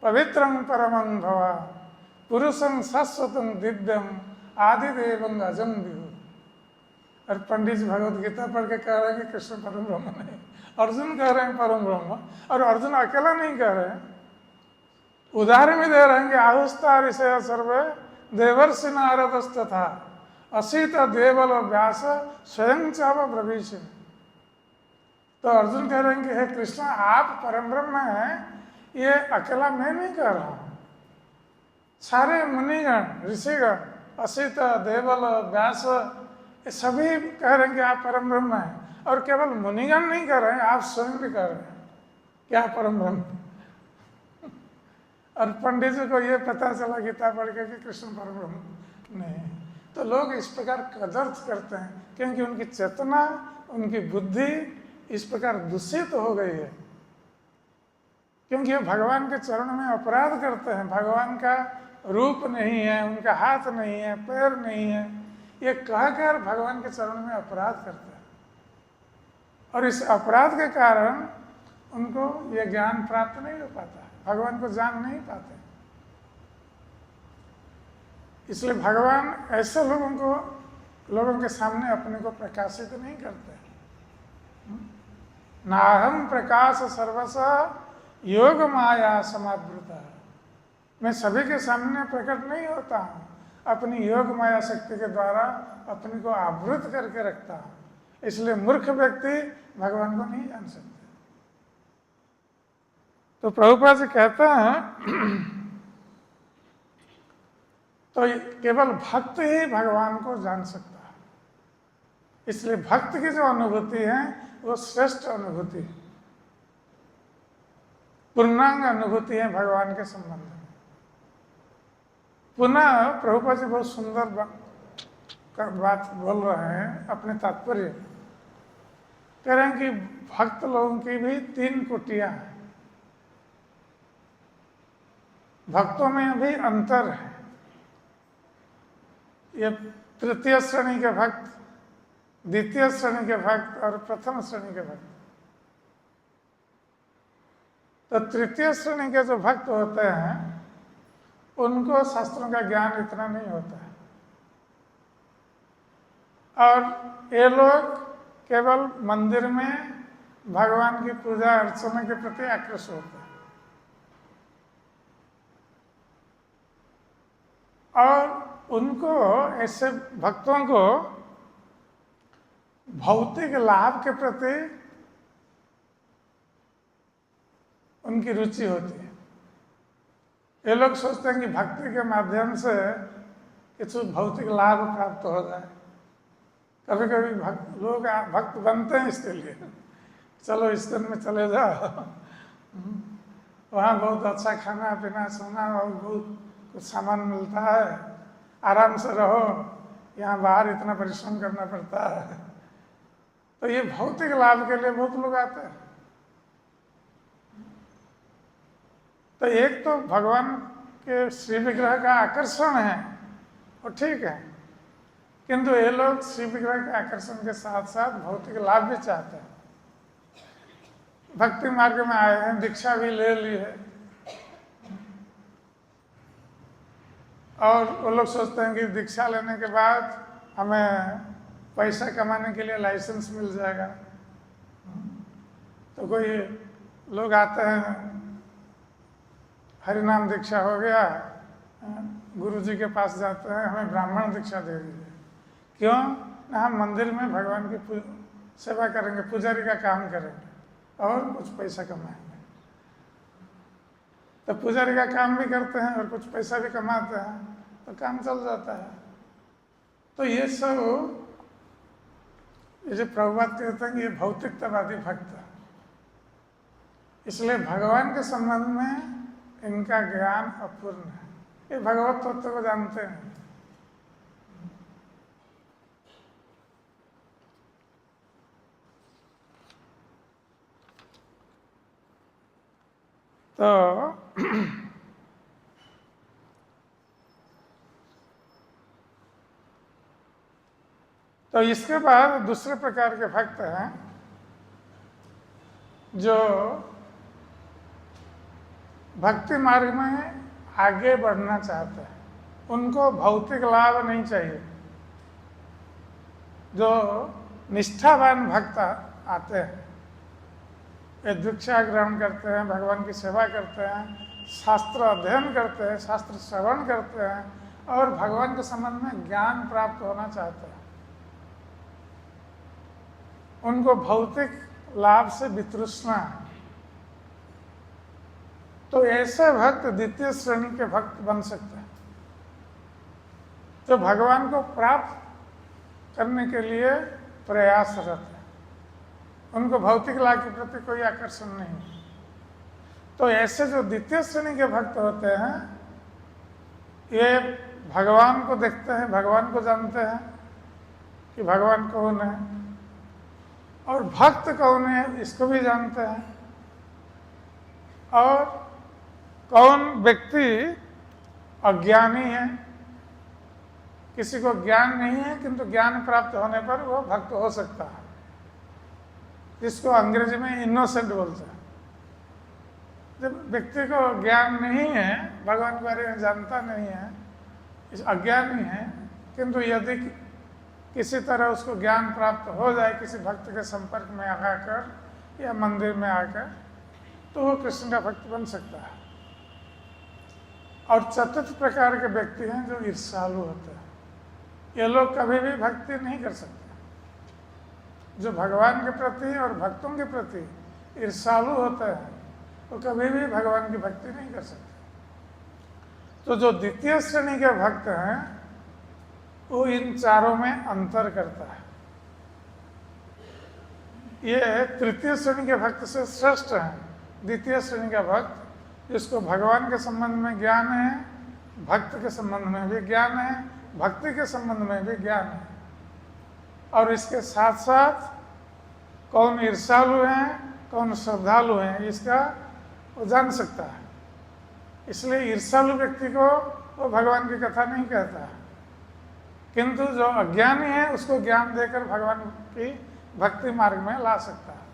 पवित्रं परमं भवा पुरुषं शाश्वतं दिव्यम आदिदेवं अजं विभु। और पंडित जी भगवत गीता पढ़ के कह रहे हैं कि कृष्ण परम ब्रह्म नहीं, अर्जुन कह रहे हैं परम ब्रह्म। और अर्जुन अकेला नहीं कह रहे हैं, उदाहरण भी दे रहे हैं कि आहुस्ता ऋषय सर्वे देवर्षि नारदस्तथा असीत देवल व्यास स्वयं चाव ब्रवीष। तो अर्जुन कह रहे हैं कि हे कृष्ण, आप परम ब्रह्म हैं, ये अकेला मैं नहीं कह रहा हूं। सारे मुनिगण, ऋषिगण, असीत देवल व्यास, ये सभी कह रहे हैं कि आप परम ब्रह्म हैं। और केवल मुनिगण नहीं कह रहे हैं, आप स्वयं भी कह रहे हैं कि आप परम ब्रह्म। और पंडित जी को ये पता चला गीता पढ़ के कि कृष्ण परम ब्रह्म नहीं। तो लोग इस प्रकार कदर्थ करते हैं क्योंकि उनकी चेतना, उनकी बुद्धि इस प्रकार दूषित हो गई है, क्योंकि वो भगवान के चरण में अपराध करते हैं। भगवान का रूप नहीं है, उनका हाथ नहीं है, पैर नहीं है, ये कहकर भगवान के चरण में अपराध करते हैं। और इस अपराध के कारण उनको ये ज्ञान प्राप्त नहीं हो पाता, भगवान को जान नहीं पाते। इसलिए भगवान ऐसे लोगों के सामने अपने को प्रकाशित नहीं करते। नाहम प्रकाश सर्वस योग माया समावृता। मैं सभी के सामने प्रकट नहीं होता हूँ, अपनी योग माया शक्ति के द्वारा अपने को आवृत करके रखता हूँ। इसलिए मूर्ख व्यक्ति भगवान को नहीं जान सकते। तो प्रभुपाद जी कहते हैं, तो केवल भक्त ही भगवान को जान सकता है। इसलिए भक्त की जो अनुभूति है वो श्रेष्ठ अनुभूति है, पूर्णांग अनुभूति है भगवान के संबंध में। पुनः प्रभुपाद जी बहुत सुंदर बात बोल रहे हैं अपने तात्पर्य। कह रहे हैं कि भक्त लोगों की भी 3 कोटियां हैं। भक्तों में भी अंतर है। ये तृतीय श्रेणी के भक्त, द्वितीय श्रेणी के भक्त और प्रथम श्रेणी के भक्त। तो तृतीय श्रेणी के जो भक्त होते हैं उनको शास्त्रों का ज्ञान इतना नहीं होता है, और ये लोग केवल मंदिर में भगवान की पूजा अर्चना के प्रति आकृष्ट होते हैं, और उनको, ऐसे भक्तों को भौतिक लाभ के प्रति उनकी रुचि होती है। ये लोग सोचते हैं कि भक्ति के माध्यम से कुछ भौतिक लाभ प्राप्त हो जाए। कभी कभी लोग भक्त बनते हैं इसके लिए, चलो इस्कन में चले जाओ, वहाँ बहुत अच्छा खाना पीना सोना और बहुत कुछ सामान मिलता है, आराम से रहो, यहाँ बाहर इतना परिश्रम करना पड़ता है। तो ये भौतिक लाभ के लिए बहुत लोग आते हैं। तो एक तो भगवान के श्री विग्रह का आकर्षण है, वो ठीक है, किंतु ये लोग श्री विग्रह के आकर्षण के साथ साथ भौतिक लाभ भी चाहते हैं। भक्ति मार्ग में आए हैं, दीक्षा भी ले ली है, और वो लोग सोचते हैं कि दीक्षा लेने के बाद हमें पैसा कमाने के लिए लाइसेंस मिल जाएगा। तो कोई लोग आते हैं, हरिनाम दीक्षा हो गया, गुरु जी के पास जाते हैं, हमें ब्राह्मण दीक्षा दे दीजिए। क्यों ना, हम मंदिर में भगवान की सेवा करेंगे, पुजारी का काम करेंगे और कुछ पैसा कमाएंगे। तो पुजारी का काम भी करते हैं और कुछ पैसा भी कमाते हैं, तो काम चल जाता है। तो ये सब, ये जो प्रभुपाद कहते हैं कि ये भौतिकतावादी भक्त है, इसलिए भगवान के संबंध में इनका ज्ञान अपूर्ण है। ये भगवत तत्व को जानते हैं। तो इसके बाद दूसरे प्रकार के भक्त हैं जो भक्ति मार्ग में आगे बढ़ना चाहते हैं। उनको भौतिक लाभ नहीं चाहिए। जो निष्ठावान भक्त आते हैं, ये दीक्षा ग्रहण करते हैं, भगवान की सेवा करते हैं, शास्त्र अध्ययन करते हैं, शास्त्र श्रवण करते हैं और भगवान के संबंध में ज्ञान प्राप्त होना चाहते हैं। उनको भौतिक लाभ से वितृष्णा है। तो ऐसे भक्त द्वितीय श्रेणी के भक्त बन सकते हैं, जो भगवान को प्राप्त करने के लिए प्रयासरत है। उनको भौतिक लाभ के प्रति कोई आकर्षण नहीं। तो ऐसे जो द्वितीय श्रेणी के भक्त होते हैं, ये भगवान को देखते हैं, भगवान को जानते हैं कि भगवान कौन है, और भक्त कौन है इसको भी जानते हैं, और कौन व्यक्ति अज्ञानी है, किसी को ज्ञान नहीं है किंतु ज्ञान प्राप्त होने पर वो भक्त हो सकता है, जिसको अंग्रेजी में इनोसेंट बोलते हैं। जब व्यक्ति को ज्ञान नहीं है, भगवान के बारे में जानता नहीं है, अज्ञानी है, किंतु यदि किसी तरह उसको ज्ञान प्राप्त हो जाए किसी भक्त के संपर्क में आकर या मंदिर में आकर, तो वो कृष्ण का भक्त बन सकता है। और चतुर्थ प्रकार के व्यक्ति हैं जो ईर्ष्यालु होते हैं। ये लोग कभी भी भक्ति नहीं कर सकते। जो भगवान के प्रति और भक्तों के प्रति ईर्ष्यालु होते हैं, वो कभी भी भगवान की भक्ति नहीं कर सकते। तो जो द्वितीय श्रेणी के भक्त हैं वो इन चारों में अंतर करता है। ये तृतीय श्रेणी के भक्त से श्रेष्ठ है। द्वितीय श्रेणी का भक्त जिसको भगवान के संबंध में ज्ञान है, भक्त के संबंध में भी ज्ञान है, भक्ति के संबंध में भी ज्ञान है, और इसके साथ साथ कौन ईर्ष्यालु हैं, कौन श्रद्धालु हैं, इसका वो जान सकता है। इसलिए ईर्ष्यालु व्यक्ति को वो भगवान की कथा नहीं कहता है, किंतु जो अज्ञानी है उसको ज्ञान देकर भगवान की भक्ति मार्ग में ला सकता है।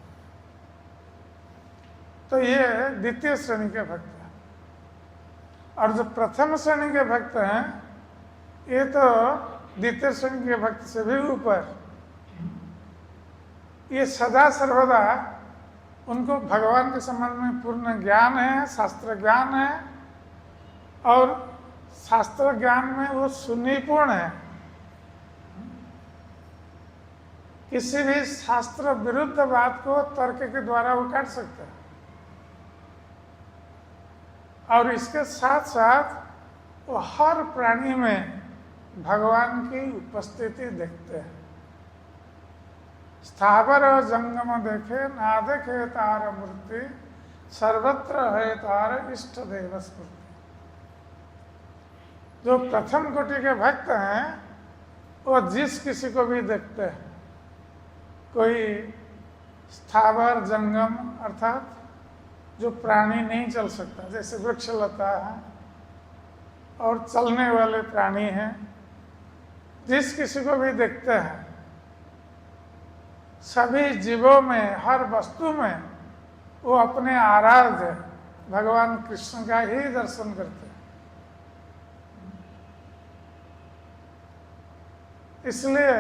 तो ये द्वितीय श्रेणी के भक्त हैं। और जो प्रथम श्रेणी के भक्त हैं ये तो द्वितीय श्रेणी के भक्त से भी ऊपर, ये सदा सर्वदा उनको भगवान के संबंध में पूर्ण ज्ञान है, शास्त्र ज्ञान है, और शास्त्र ज्ञान में वो सुनिपुण है। किसी भी शास्त्र विरुद्ध बात को तर्क के द्वारा वो काट सकता है, और इसके साथ साथ वो हर प्राणी में भगवान की उपस्थिति देखते हैं। स्थावर और जंगम देखे ना देखे तार मूर्ति, सर्वत्र है तार इष्ट देव स्मृति। जो प्रथम कोटि के भक्त हैं वो जिस किसी को भी देखते हैं, कोई स्थावर जंगम अर्थात जो प्राणी नहीं चल सकता, जैसे वृक्षलता है और चलने वाले प्राणी हैं, जिस किसी को भी देखते हैं, सभी जीवों में, हर वस्तु में वो अपने आराध्य भगवान कृष्ण का ही दर्शन करते हैं। इसलिए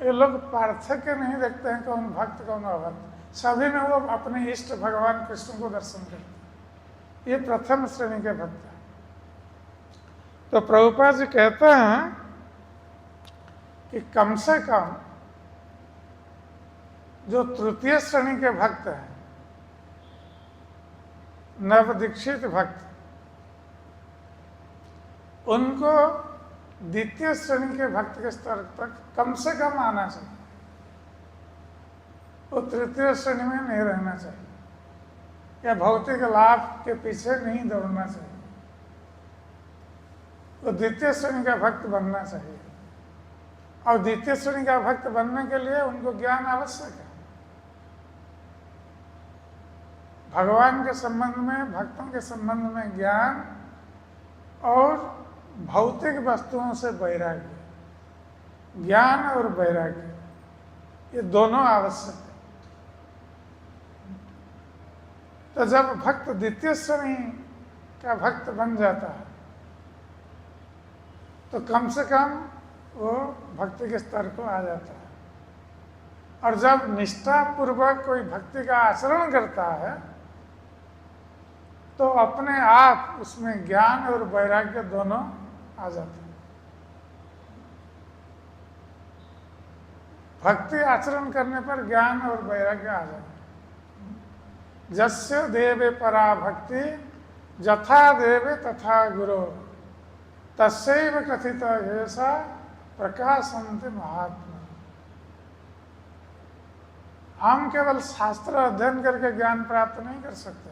ये लोग पार्थक्य नहीं देखते हैं कौन भक्त कौन अभक्त, सभी में वो अपने इष्ट भगवान कृष्ण को दर्शन करते हैं। ये प्रथम श्रेणी के भक्त हैं। तो प्रभुपाद जी कहते हैं कि कम से कम जो तृतीय श्रेणी के भक्त हैं, नवदीक्षित भक्त, उनको द्वितीय श्रेणी के भक्त के स्तर तक कम से कम आना चाहिए। वो तृतीय श्रेणी में नहीं रहना चाहिए, या भौतिक लाभ के पीछे नहीं दौड़ना चाहिए। वो द्वितीय श्रेणी का भक्त बनना चाहिए, और द्वितीय श्रेणी का भक्त बनने के लिए उनको ज्ञान आवश्यक है। भगवान के संबंध में, भक्तों के संबंध में ज्ञान, और भौतिक वस्तुओं से वैराग्य। ज्ञान और वैराग्य ये दोनों आवश्यक है। तो जब भक्त द्वितीय श्रेणी का भक्त बन जाता है तो कम से कम वो भक्ति के स्तर को आ जाता है। और जब निष्ठा पूर्वक कोई भक्ति का आचरण करता है तो अपने आप उसमें ज्ञान और वैराग्य दोनों आ जाते हैं। भक्ति आचरण करने पर ज्ञान और वैराग्य आ जाता है। जस्य देवे परा भक्ति जथा देवे तथा गुरो तस्यैव कथित ऐसा प्रकाशन्ति महात्मा। हम केवल शास्त्र अध्ययन करके ज्ञान प्राप्त नहीं कर सकते।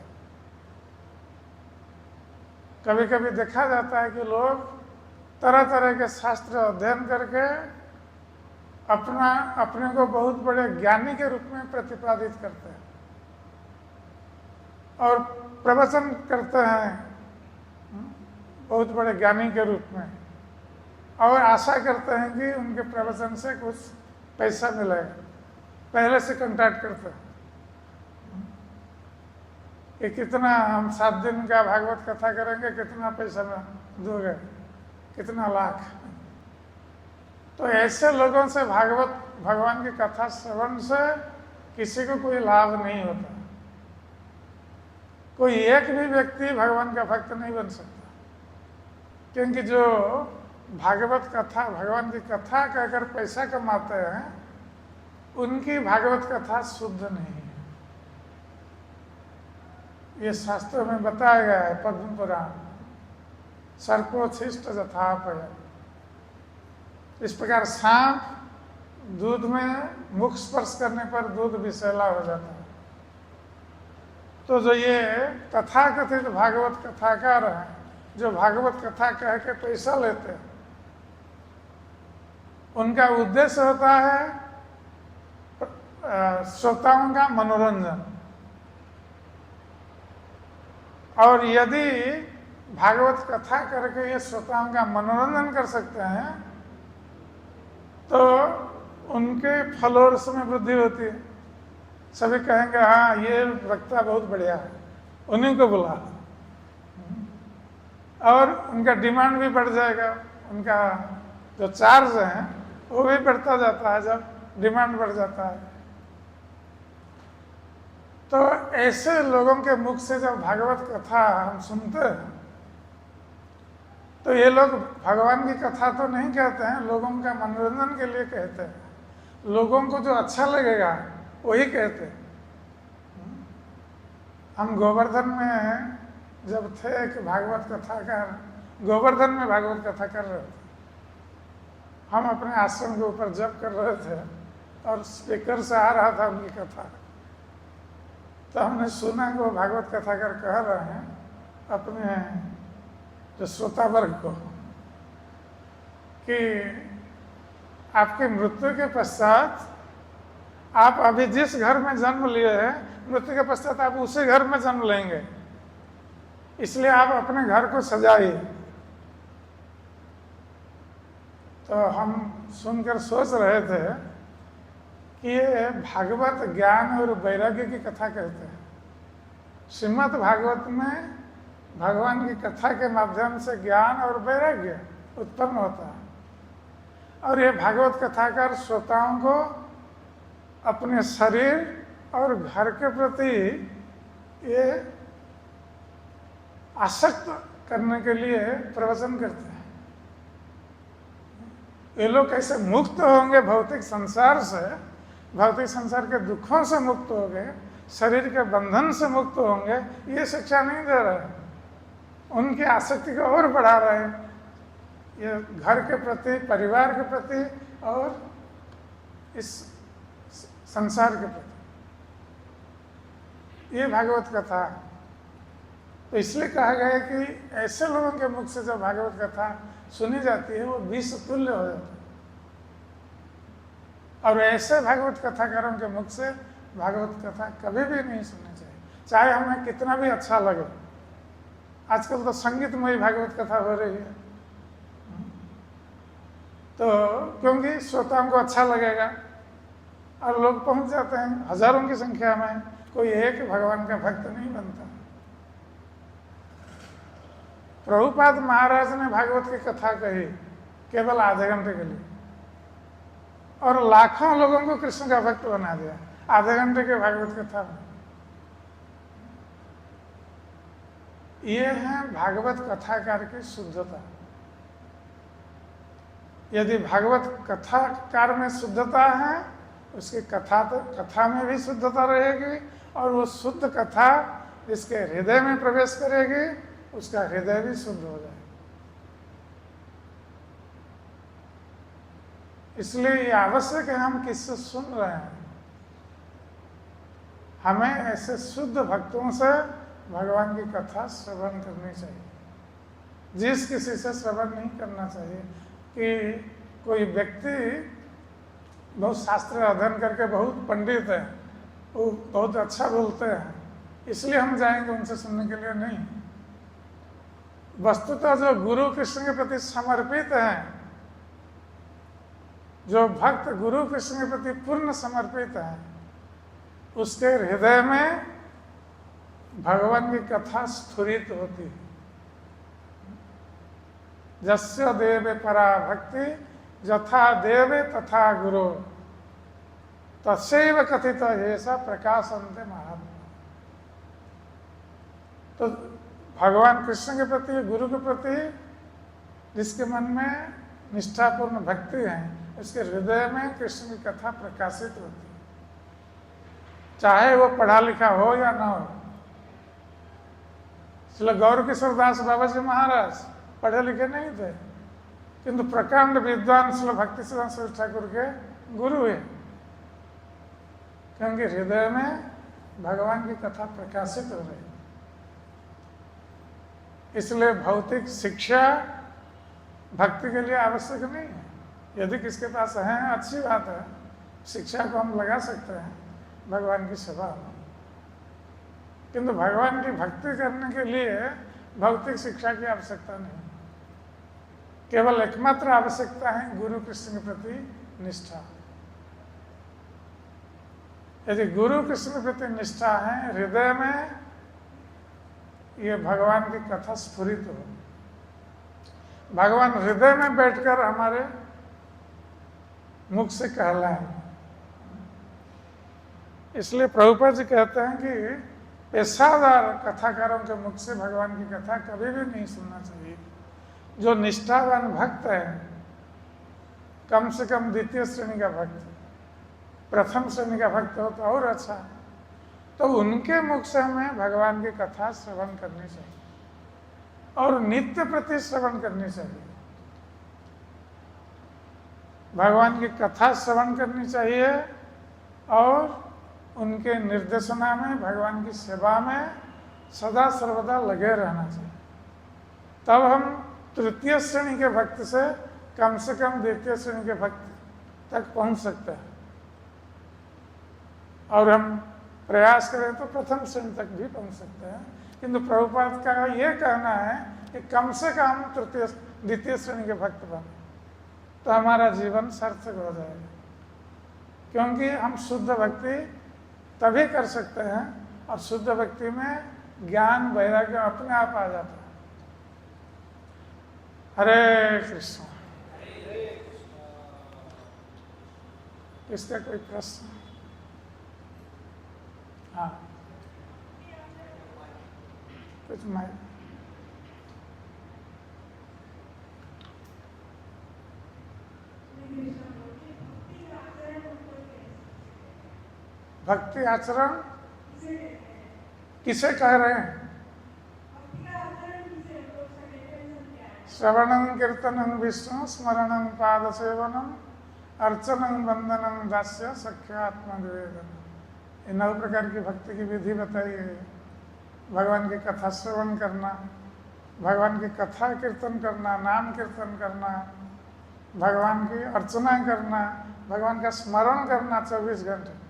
कभी कभी देखा जाता है कि लोग तरह तरह के शास्त्र अध्ययन करके अपने को बहुत बड़े ज्ञानी के रूप में प्रतिपादित करते हैं और प्रवचन करते हैं बहुत बड़े ज्ञानी के रूप में, और आशा करते हैं कि उनके प्रवचन से कुछ पैसा मिलेगा। पहले से कॉन्टैक्ट करते हैं कि कितना हम 7 दिन का भागवत कथा करेंगे, कितना पैसा में दोगे, कितना लाख। तो ऐसे लोगों से भगवान की कथा श्रवण से किसी को कोई लाभ नहीं होता। कोई एक भी व्यक्ति भगवान का भक्त नहीं बन सकता, क्योंकि जो भागवत कथा, भगवान की कथा कहकर पैसा कमाते हैं, उनकी भागवत कथा शुद्ध नहीं है। ये शास्त्रों में बताया गया है, पद्म पुराण। सर्पोच्छिष्ट यथापय। इस प्रकार सांप दूध में मुख स्पर्श करने पर दूध विषैला हो जाता है। तो जो ये तथाकथित भागवत कथाकार हैं, जो भागवत कथा कह के पैसा लेते हैं, उनका उद्देश्य होता है श्रोताओं का मनोरंजन। और यदि भागवत कथा करके ये श्रोताओं का मनोरंजन कर सकते हैं तो उनके फॉलोअर्स में वृद्धि होती है। सभी कहेंगे हाँ ये वक्ता बहुत बढ़िया है, उन्हीं को बुला। और उनका डिमांड भी बढ़ जाएगा, उनका जो चार्ज है वो भी बढ़ता जाता है जब डिमांड बढ़ जाता है। तो ऐसे लोगों के मुख से जब भागवत कथा हम सुनते हैं तो ये लोग भगवान की कथा तो नहीं कहते हैं, लोगों का मनोरंजन के लिए कहते हैं। लोगों को जो अच्छा लगेगा वही कहते हैं। हम गोवर्धन में जब थे कि भागवत कथा का, गोवर्धन में भागवत कथा कर रहे थे, हम अपने आश्रम के ऊपर जप कर रहे थे और स्पीकर से आ रहा था उनकी कथा। तो हमने सुना कि वो भागवत कथाकार कह रहे हैं अपने जो श्रोता वर्ग को कि आपकी मृत्यु के पश्चात आप अभी जिस घर में जन्म लिए हैं, मृत्यु के पश्चात आप उसी घर में जन्म लेंगे, इसलिए आप अपने घर को सजाइए। तो हम सुनकर सोच रहे थे कि ये भागवत ज्ञान और वैराग्य की कथा कहते हैं। श्रीमद् भागवत में भगवान की कथा के माध्यम से ज्ञान और वैराग्य उत्पन्न होता है। और ये भागवत कथाकार श्रोताओं को अपने शरीर और घर के प्रति ये आसक्त करने के लिए प्रवचन करते हैं। ये लोग कैसे मुक्त होंगे भौतिक संसार से, भौतिक संसार के दुखों से मुक्त होंगे, शरीर के बंधन से मुक्त होंगे, ये शिक्षा नहीं दे रहे हैं। उनकी आसक्ति को और बढ़ा रहे हैं, ये घर के प्रति, परिवार के प्रति और इस संसार के प्रति। ये भागवत कथा। तो इसलिए कहा गया है कि ऐसे लोगों के मुख से जब भागवत कथा सुनी जाती है वो विष तुल्य हो जाता है। और ऐसे भागवत कथाकारों के मुख से भागवत कथा कभी भी नहीं सुननी चाहिए, चाहे हमें कितना भी अच्छा लगे। आजकल तो संगीतमयी भागवत कथा हो रही है, तो क्योंकि श्रोताओं को अच्छा लगेगा और लोग पहुंच जाते हैं हजारों की संख्या में। कोई एक भगवान का भक्त नहीं बनता। प्रभुपाद महाराज ने भागवत की कथा कही केवल आधे घंटे के लिए और लाखों लोगों को कृष्ण का भक्त बना दिया आधे घंटे के भागवत कथा में। ये है भागवत कथाकार की शुद्धता। यदि भागवत कथाकार में शुद्धता है, उसकी कथा में भी शुद्धता रहेगी और वो शुद्ध कथा जिसके हृदय में प्रवेश करेगी उसका हृदय भी शुद्ध हो जाएगा। इसलिए ये आवश्यक है हम किससे सुन रहे हैं। हमें ऐसे शुद्ध भक्तों से भगवान की कथा श्रवण करनी चाहिए। जिस किसी से श्रवण नहीं करना चाहिए कि कोई व्यक्ति बहुत शास्त्र अध्ययन करके बहुत पंडित है, वो बहुत अच्छा बोलते हैं, इसलिए हम जाएंगे उनसे सुनने के लिए नहीं। वस्तुतः जो गुरु कृष्ण के प्रति समर्पित हैं, जो भक्त गुरु कृष्ण के प्रति पूर्ण समर्पित है, उसके हृदय में भगवान की कथा स्फुरित होती है। जस्य देवे परा भक्ति यथा देवे तथा गुरु तस्यैव कथित ऐसा प्रकाशन्ते महात्मा। तो भगवान कृष्ण के प्रति, गुरु के प्रति जिसके मन में निष्ठापूर्ण भक्ति है, उसके हृदय में कृष्ण की कथा प्रकाशित होती है, चाहे वो पढ़ा लिखा हो या ना हो। इसलिए गौर किशोर दास बाबा जी महाराज पढ़े लिखे नहीं थे, किंतु प्रकांड विद्वान श्री भक्ति सिद्धांत सरस्वती ठाकुर के गुरु हुए, क्योंकि हृदय में भगवान की कथा प्रकाशित हो रही। इसलिए भौतिक शिक्षा भक्ति के लिए आवश्यक नहीं है। यदि किसके पास है अच्छी बात है, शिक्षा को हम लगा सकते हैं भगवान की सेवा में, किंतु भगवान की भक्ति करने के लिए भौतिक शिक्षा की आवश्यकता नहीं। केवल एकमात्र आवश्यकता है गुरु कृष्ण के प्रति निष्ठा। यदि गुरु कृष्ण के प्रति निष्ठा है, हृदय में ये भगवान की कथा स्फुरित हो, भगवान हृदय में बैठकर हमारे मुख से कहलाए। इसलिए प्रभुपाद जी कहते हैं कि पेशादार कथाकारों के मुख से भगवान की कथा कभी भी नहीं सुनना चाहिए। जो निष्ठावान भक्त है, कम से कम द्वितीय श्रेणी का भक्त, प्रथम श्रेणी का भक्त हो तो और अच्छा, तो उनके मुख से हमें भगवान की कथा श्रवण करनी चाहिए और नित्य प्रति श्रवण करनी चाहिए। भगवान की कथा श्रवण करनी चाहिए और उनके निर्देशना में, भगवान की सेवा में सदा सर्वदा लगे रहना चाहिए। तब हम तृतीय श्रेणी के भक्त से कम द्वितीय श्रेणी के भक्त तक पहुंच सकते हैं, और हम प्रयास करें तो प्रथम श्रेणी तक भी पहुंच सकते हैं। किंतु प्रभुपाद का ये कहना है कि कम से कम द्वितीय श्रेणी के भक्त बने तो हमारा जीवन सार्थक हो जाएगा, क्योंकि हम शुद्ध भक्ति तभी कर सकते हैं, और शुद्ध भक्ति में ज्ञान वैराग्य अपने आप आ जाता है। हरे कृष्ण। इसका कोई प्रश्न? हाँ, कुछ मैं भक्ति आचरण किसे कह रहे हैं? श्रवणं कीर्तनं विष्णु स्मरणं पाद सेवनम अर्चनं वंदनं दास्य सख्यात्म निवेदन। ये 9 प्रकार की भक्ति की विधि बताई गई। भगवान की कथा श्रवण करना, भगवान की कथा कीर्तन करना, नाम कीर्तन करना, भगवान की अर्चना करना, भगवान का स्मरण करना 24 घंटे।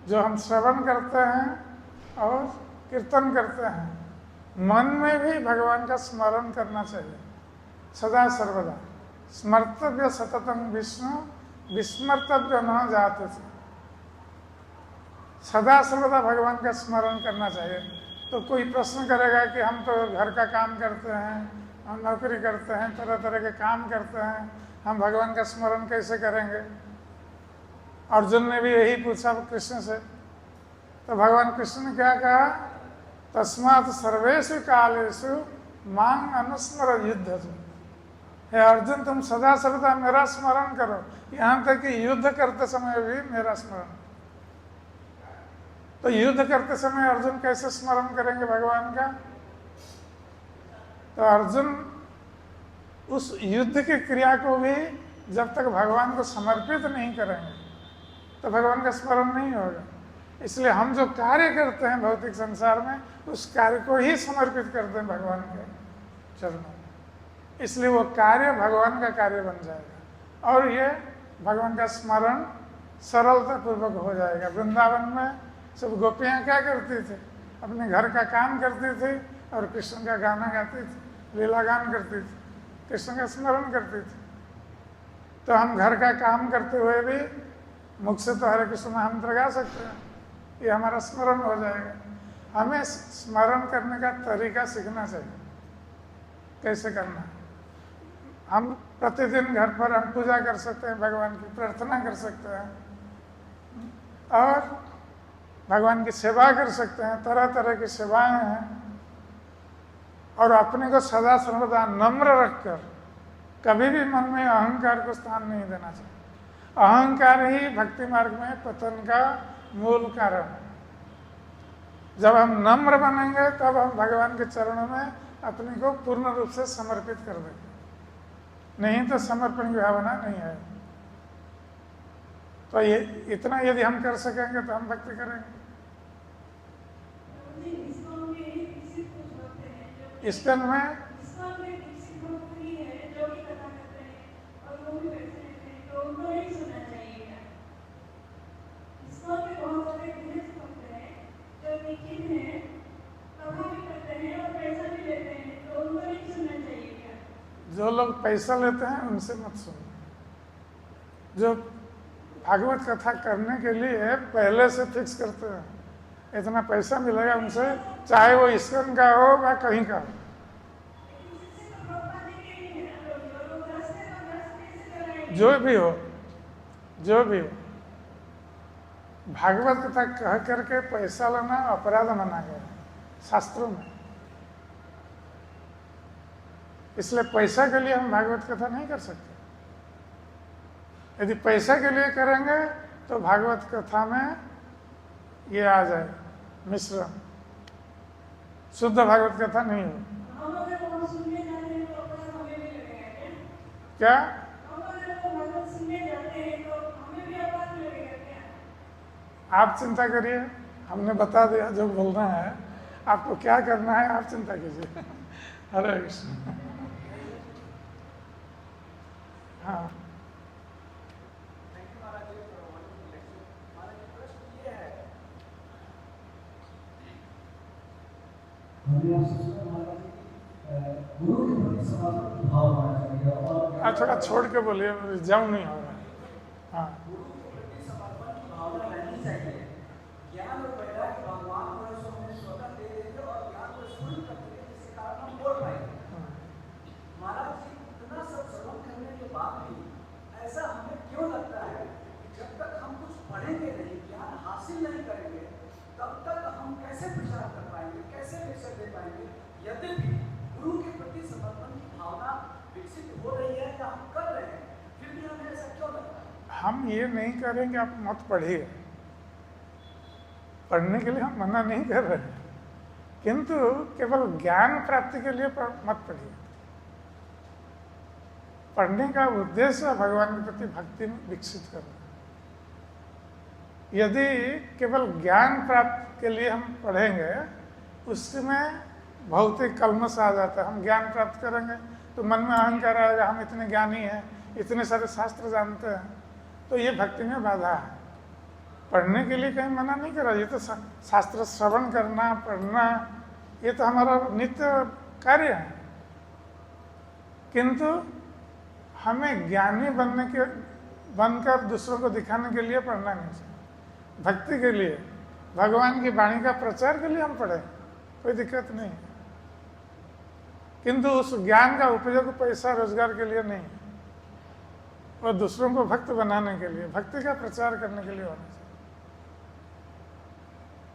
जो हम श्रवण करते हैं और कीर्तन करते हैं, मन में भी भगवान का स्मरण करना चाहिए सदा सर्वदा। स्मर्तव्य सततं विष्णु विस्मर्तव्य न जाते थे। सदा सर्वदा भगवान का स्मरण करना चाहिए। तो कोई प्रश्न करेगा कि हम तो घर का काम करते हैं, हम नौकरी करते हैं, तरह तरह के काम करते हैं, हम भगवान का स्मरण कैसे करेंगे? अर्जुन ने भी यही पूछा कृष्ण से। तो भगवान कृष्ण ने क्या कहा? तस्मात् सर्वेषु कालेषु मां अनुस्मर युद्धतु। हे अर्जुन, तुम सदा सर्वदा मेरा स्मरण करो, यहाँ तक कि युद्ध करते समय भी मेरा स्मरण। तो युद्ध करते समय अर्जुन कैसे स्मरण करेंगे भगवान का? तो अर्जुन उस युद्ध की क्रिया को भी जब तक भगवान को समर्पित नहीं करेंगे तो भगवान का स्मरण नहीं होगा। इसलिए हम जो कार्य करते हैं भौतिक संसार में, उस कार्य को ही समर्पित करते हैं भगवान के चरणों में। इसलिए वो कार्य भगवान का कार्य बन जाएगा और ये भगवान का स्मरण सरलता पूर्वक हो जाएगा। वृंदावन में सब गोपियाँ क्या करती थी? अपने घर का काम करती थी और कृष्ण का गाना गाती थी, लीला गान करती थी, कृष्ण का स्मरण करती थी। तो हम घर का काम करते हुए भी मुख से तो हरे कृष्ण महामंत्र गा सकते हैं, ये हमारा स्मरण हो जाएगा। हमें स्मरण करने का तरीका सीखना चाहिए, कैसे करना। हम प्रतिदिन घर पर हम पूजा कर सकते हैं, भगवान की प्रार्थना कर सकते हैं और भगवान की सेवा कर सकते हैं। तरह तरह की सेवाएं हैं और अपने को सदा सर्वदा नम्र रखकर कभी भी मन में अहंकार को स्थान नहीं देना चाहिए। अहंकार ही भक्ति मार्ग में पतन का मूल कारण है। जब हम नम्र बनेंगे तब हम भगवान के चरणों में अपने को पूर्ण रूप से समर्पित कर देंगे, नहीं तो समर्पण की भावना नहीं है। तो ये इतना यदि हम कर सकेंगे तो हम भक्ति करेंगे। इस्कॉन में जो लोग पैसा लेते हैं उनसे मत सुनो। जो भागवत कथा करने के लिए पहले से फिक्स करते हैं इतना पैसा मिलेगा उनसे, चाहे वो इस्कॉन का हो या कहीं का हो। जो भी हो, जो भी हो, भागवत कथा कह करके पैसा लेना अपराध माना गया है शास्त्रों में। इसलिए पैसा के लिए हम भागवत कथा नहीं कर सकते। यदि पैसा के लिए करेंगे तो भागवत कथा में ये आ जाए मिश्रण, शुद्ध भागवत कथा नहीं हो। क्या आप चिंता करिए, हमने बता दिया जो बोलना है, आपको क्या करना है आप चिंता कीजिए। हरे कृष्ण। हाँ थोड़ा छोड़ के बोलिए, जाऊँ नहीं होगा। हाँ ज्ञान और वैराग्य भगवान मनुष्यों में स्वतः दे देंगे और ज्ञान को स्फूर्त कर देंगे, जिसके कारण हम बोल पाएंगे। महाराज जी, इतना सब श्रवण करने के बाद भी ऐसा हमें क्यों लगता है कि जब तक हम कुछ पढ़ेंगे नहीं, ज्ञान हासिल नहीं करेंगे, तब तक हम कैसे प्रचार कर पाएंगे, कैसे लेक्चर दे पाएंगे? यद्यपि गुरु के प्रति समर्पण की भावना विकसित हो रही है या हम कर रहे हैं, फिर भी हमें ऐसा क्यों लगता है? हम ये नहीं करेंगे आप मत पढ़िए, पढ़ने के लिए हम मना नहीं कर रहे हैं, किंतु केवल ज्ञान प्राप्ति के लिए मत पढ़िए। पढ़ने का उद्देश्य भगवान के प्रति भक्ति में विकसित करना। यदि केवल ज्ञान प्राप्ति के लिए हम पढ़ेंगे, उसमें भौतिक कलमश आ जाता है। हम ज्ञान प्राप्त करेंगे तो मन में अहंकार आएगा, हम इतने ज्ञानी हैं, इतने सारे शास्त्र जानते हैं, तो ये भक्ति में बाधा है। पढ़ने के लिए कहीं मना नहीं करा, ये तो शास्त्र श्रवण करना, पढ़ना, ये तो हमारा नित्य कार्य है। किंतु हमें ज्ञानी बनकर दूसरों को दिखाने के लिए पढ़ना नहीं चाहिए। भक्ति के लिए, भगवान की वाणी का प्रचार के लिए हम पढ़ें, कोई दिक्कत नहीं, किंतु उस ज्ञान का उपयोग पैसा रोजगार के लिए नहीं, और दूसरों को भक्त बनाने के लिए, भक्ति का प्रचार करने के लिए होना चाहिए।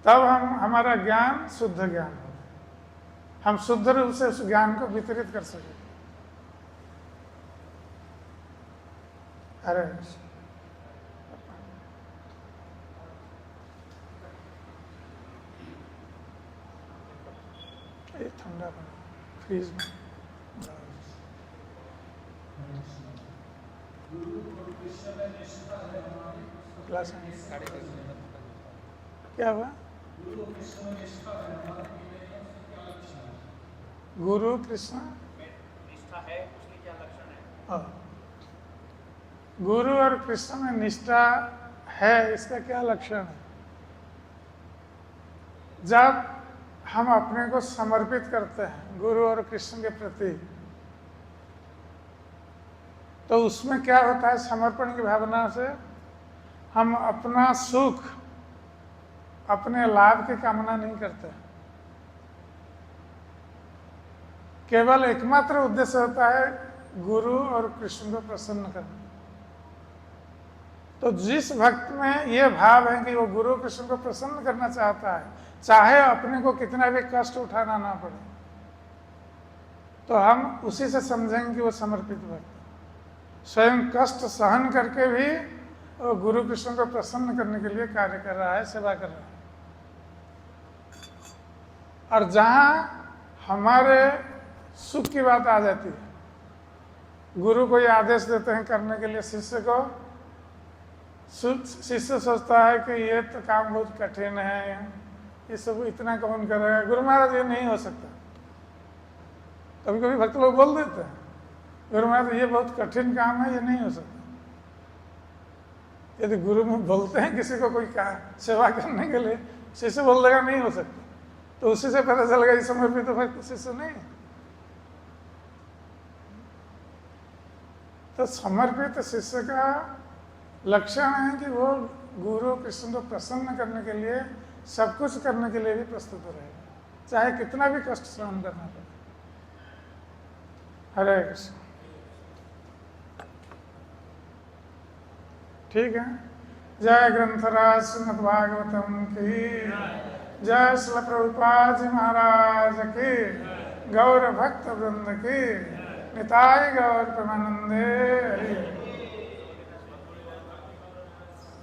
तब हमारा ज्ञान शुद्ध ज्ञान हो, हम शुद्ध रूप से उस ज्ञान को वितरित कर सकें। अरे ये ठंडा फ्रीज में क्या हुआ? गुरु कृष्ण निष्ठा है, उसके क्या लक्षण है? गुरु और कृष्ण में निष्ठा है, इसका क्या लक्षण है? जब हम अपने को समर्पित करते हैं गुरु और कृष्ण के प्रति, तो उसमें क्या होता है? समर्पण की भावना से हम अपना सुख, अपने लाभ की कामना नहीं करते, केवल एकमात्र उद्देश्य होता है गुरु और कृष्ण को प्रसन्न करना। तो जिस भक्त में ये भाव है कि वो गुरु कृष्ण को प्रसन्न करना चाहता है, चाहे अपने को कितना भी कष्ट उठाना ना पड़े, तो हम उसी से समझेंगे कि वो समर्पित भक्त, स्वयं कष्ट सहन करके भी वो गुरु कृष्ण को प्रसन्न करने के लिए कार्य कर रहा है, सेवा कर रहा है। और जहाँ हमारे सुख की बात आ जाती है। गुरु कोई आदेश देते हैं करने के लिए शिष्य को, शिष्य सोचता है कि ये तो काम बहुत कठिन है, ये सब इतना कौन करेगा। गुरु महाराज ये नहीं हो सकता। कभी कभी भक्त लोग बोल देते हैं, गुरु महाराज ये बहुत कठिन काम है, ये नहीं हो सकता। यदि गुरु में बोलते हैं किसी को कोई सेवा करने के लिए, शिष्य बोल देगा नहीं हो सकता, तो उसी से पता चल गया इस समर्पित तो भक्त शिष्य नहीं। तो समर्पित शिष्य का लक्षण है कि वो गुरु कृष्ण को प्रसन्न करने के लिए सब कुछ करने के लिए भी प्रस्तुत रहेगा, चाहे कितना भी कष्ट सहन करना पड़े। हरे कृष्ण। ठीक है। जय ग्रंथराज श्रीमद् भागवतम की जय। श्रील प्रभुपाद जी महाराज की, गौर भक्त वृंद की, निताय गौर प्रेमानंदे हरि।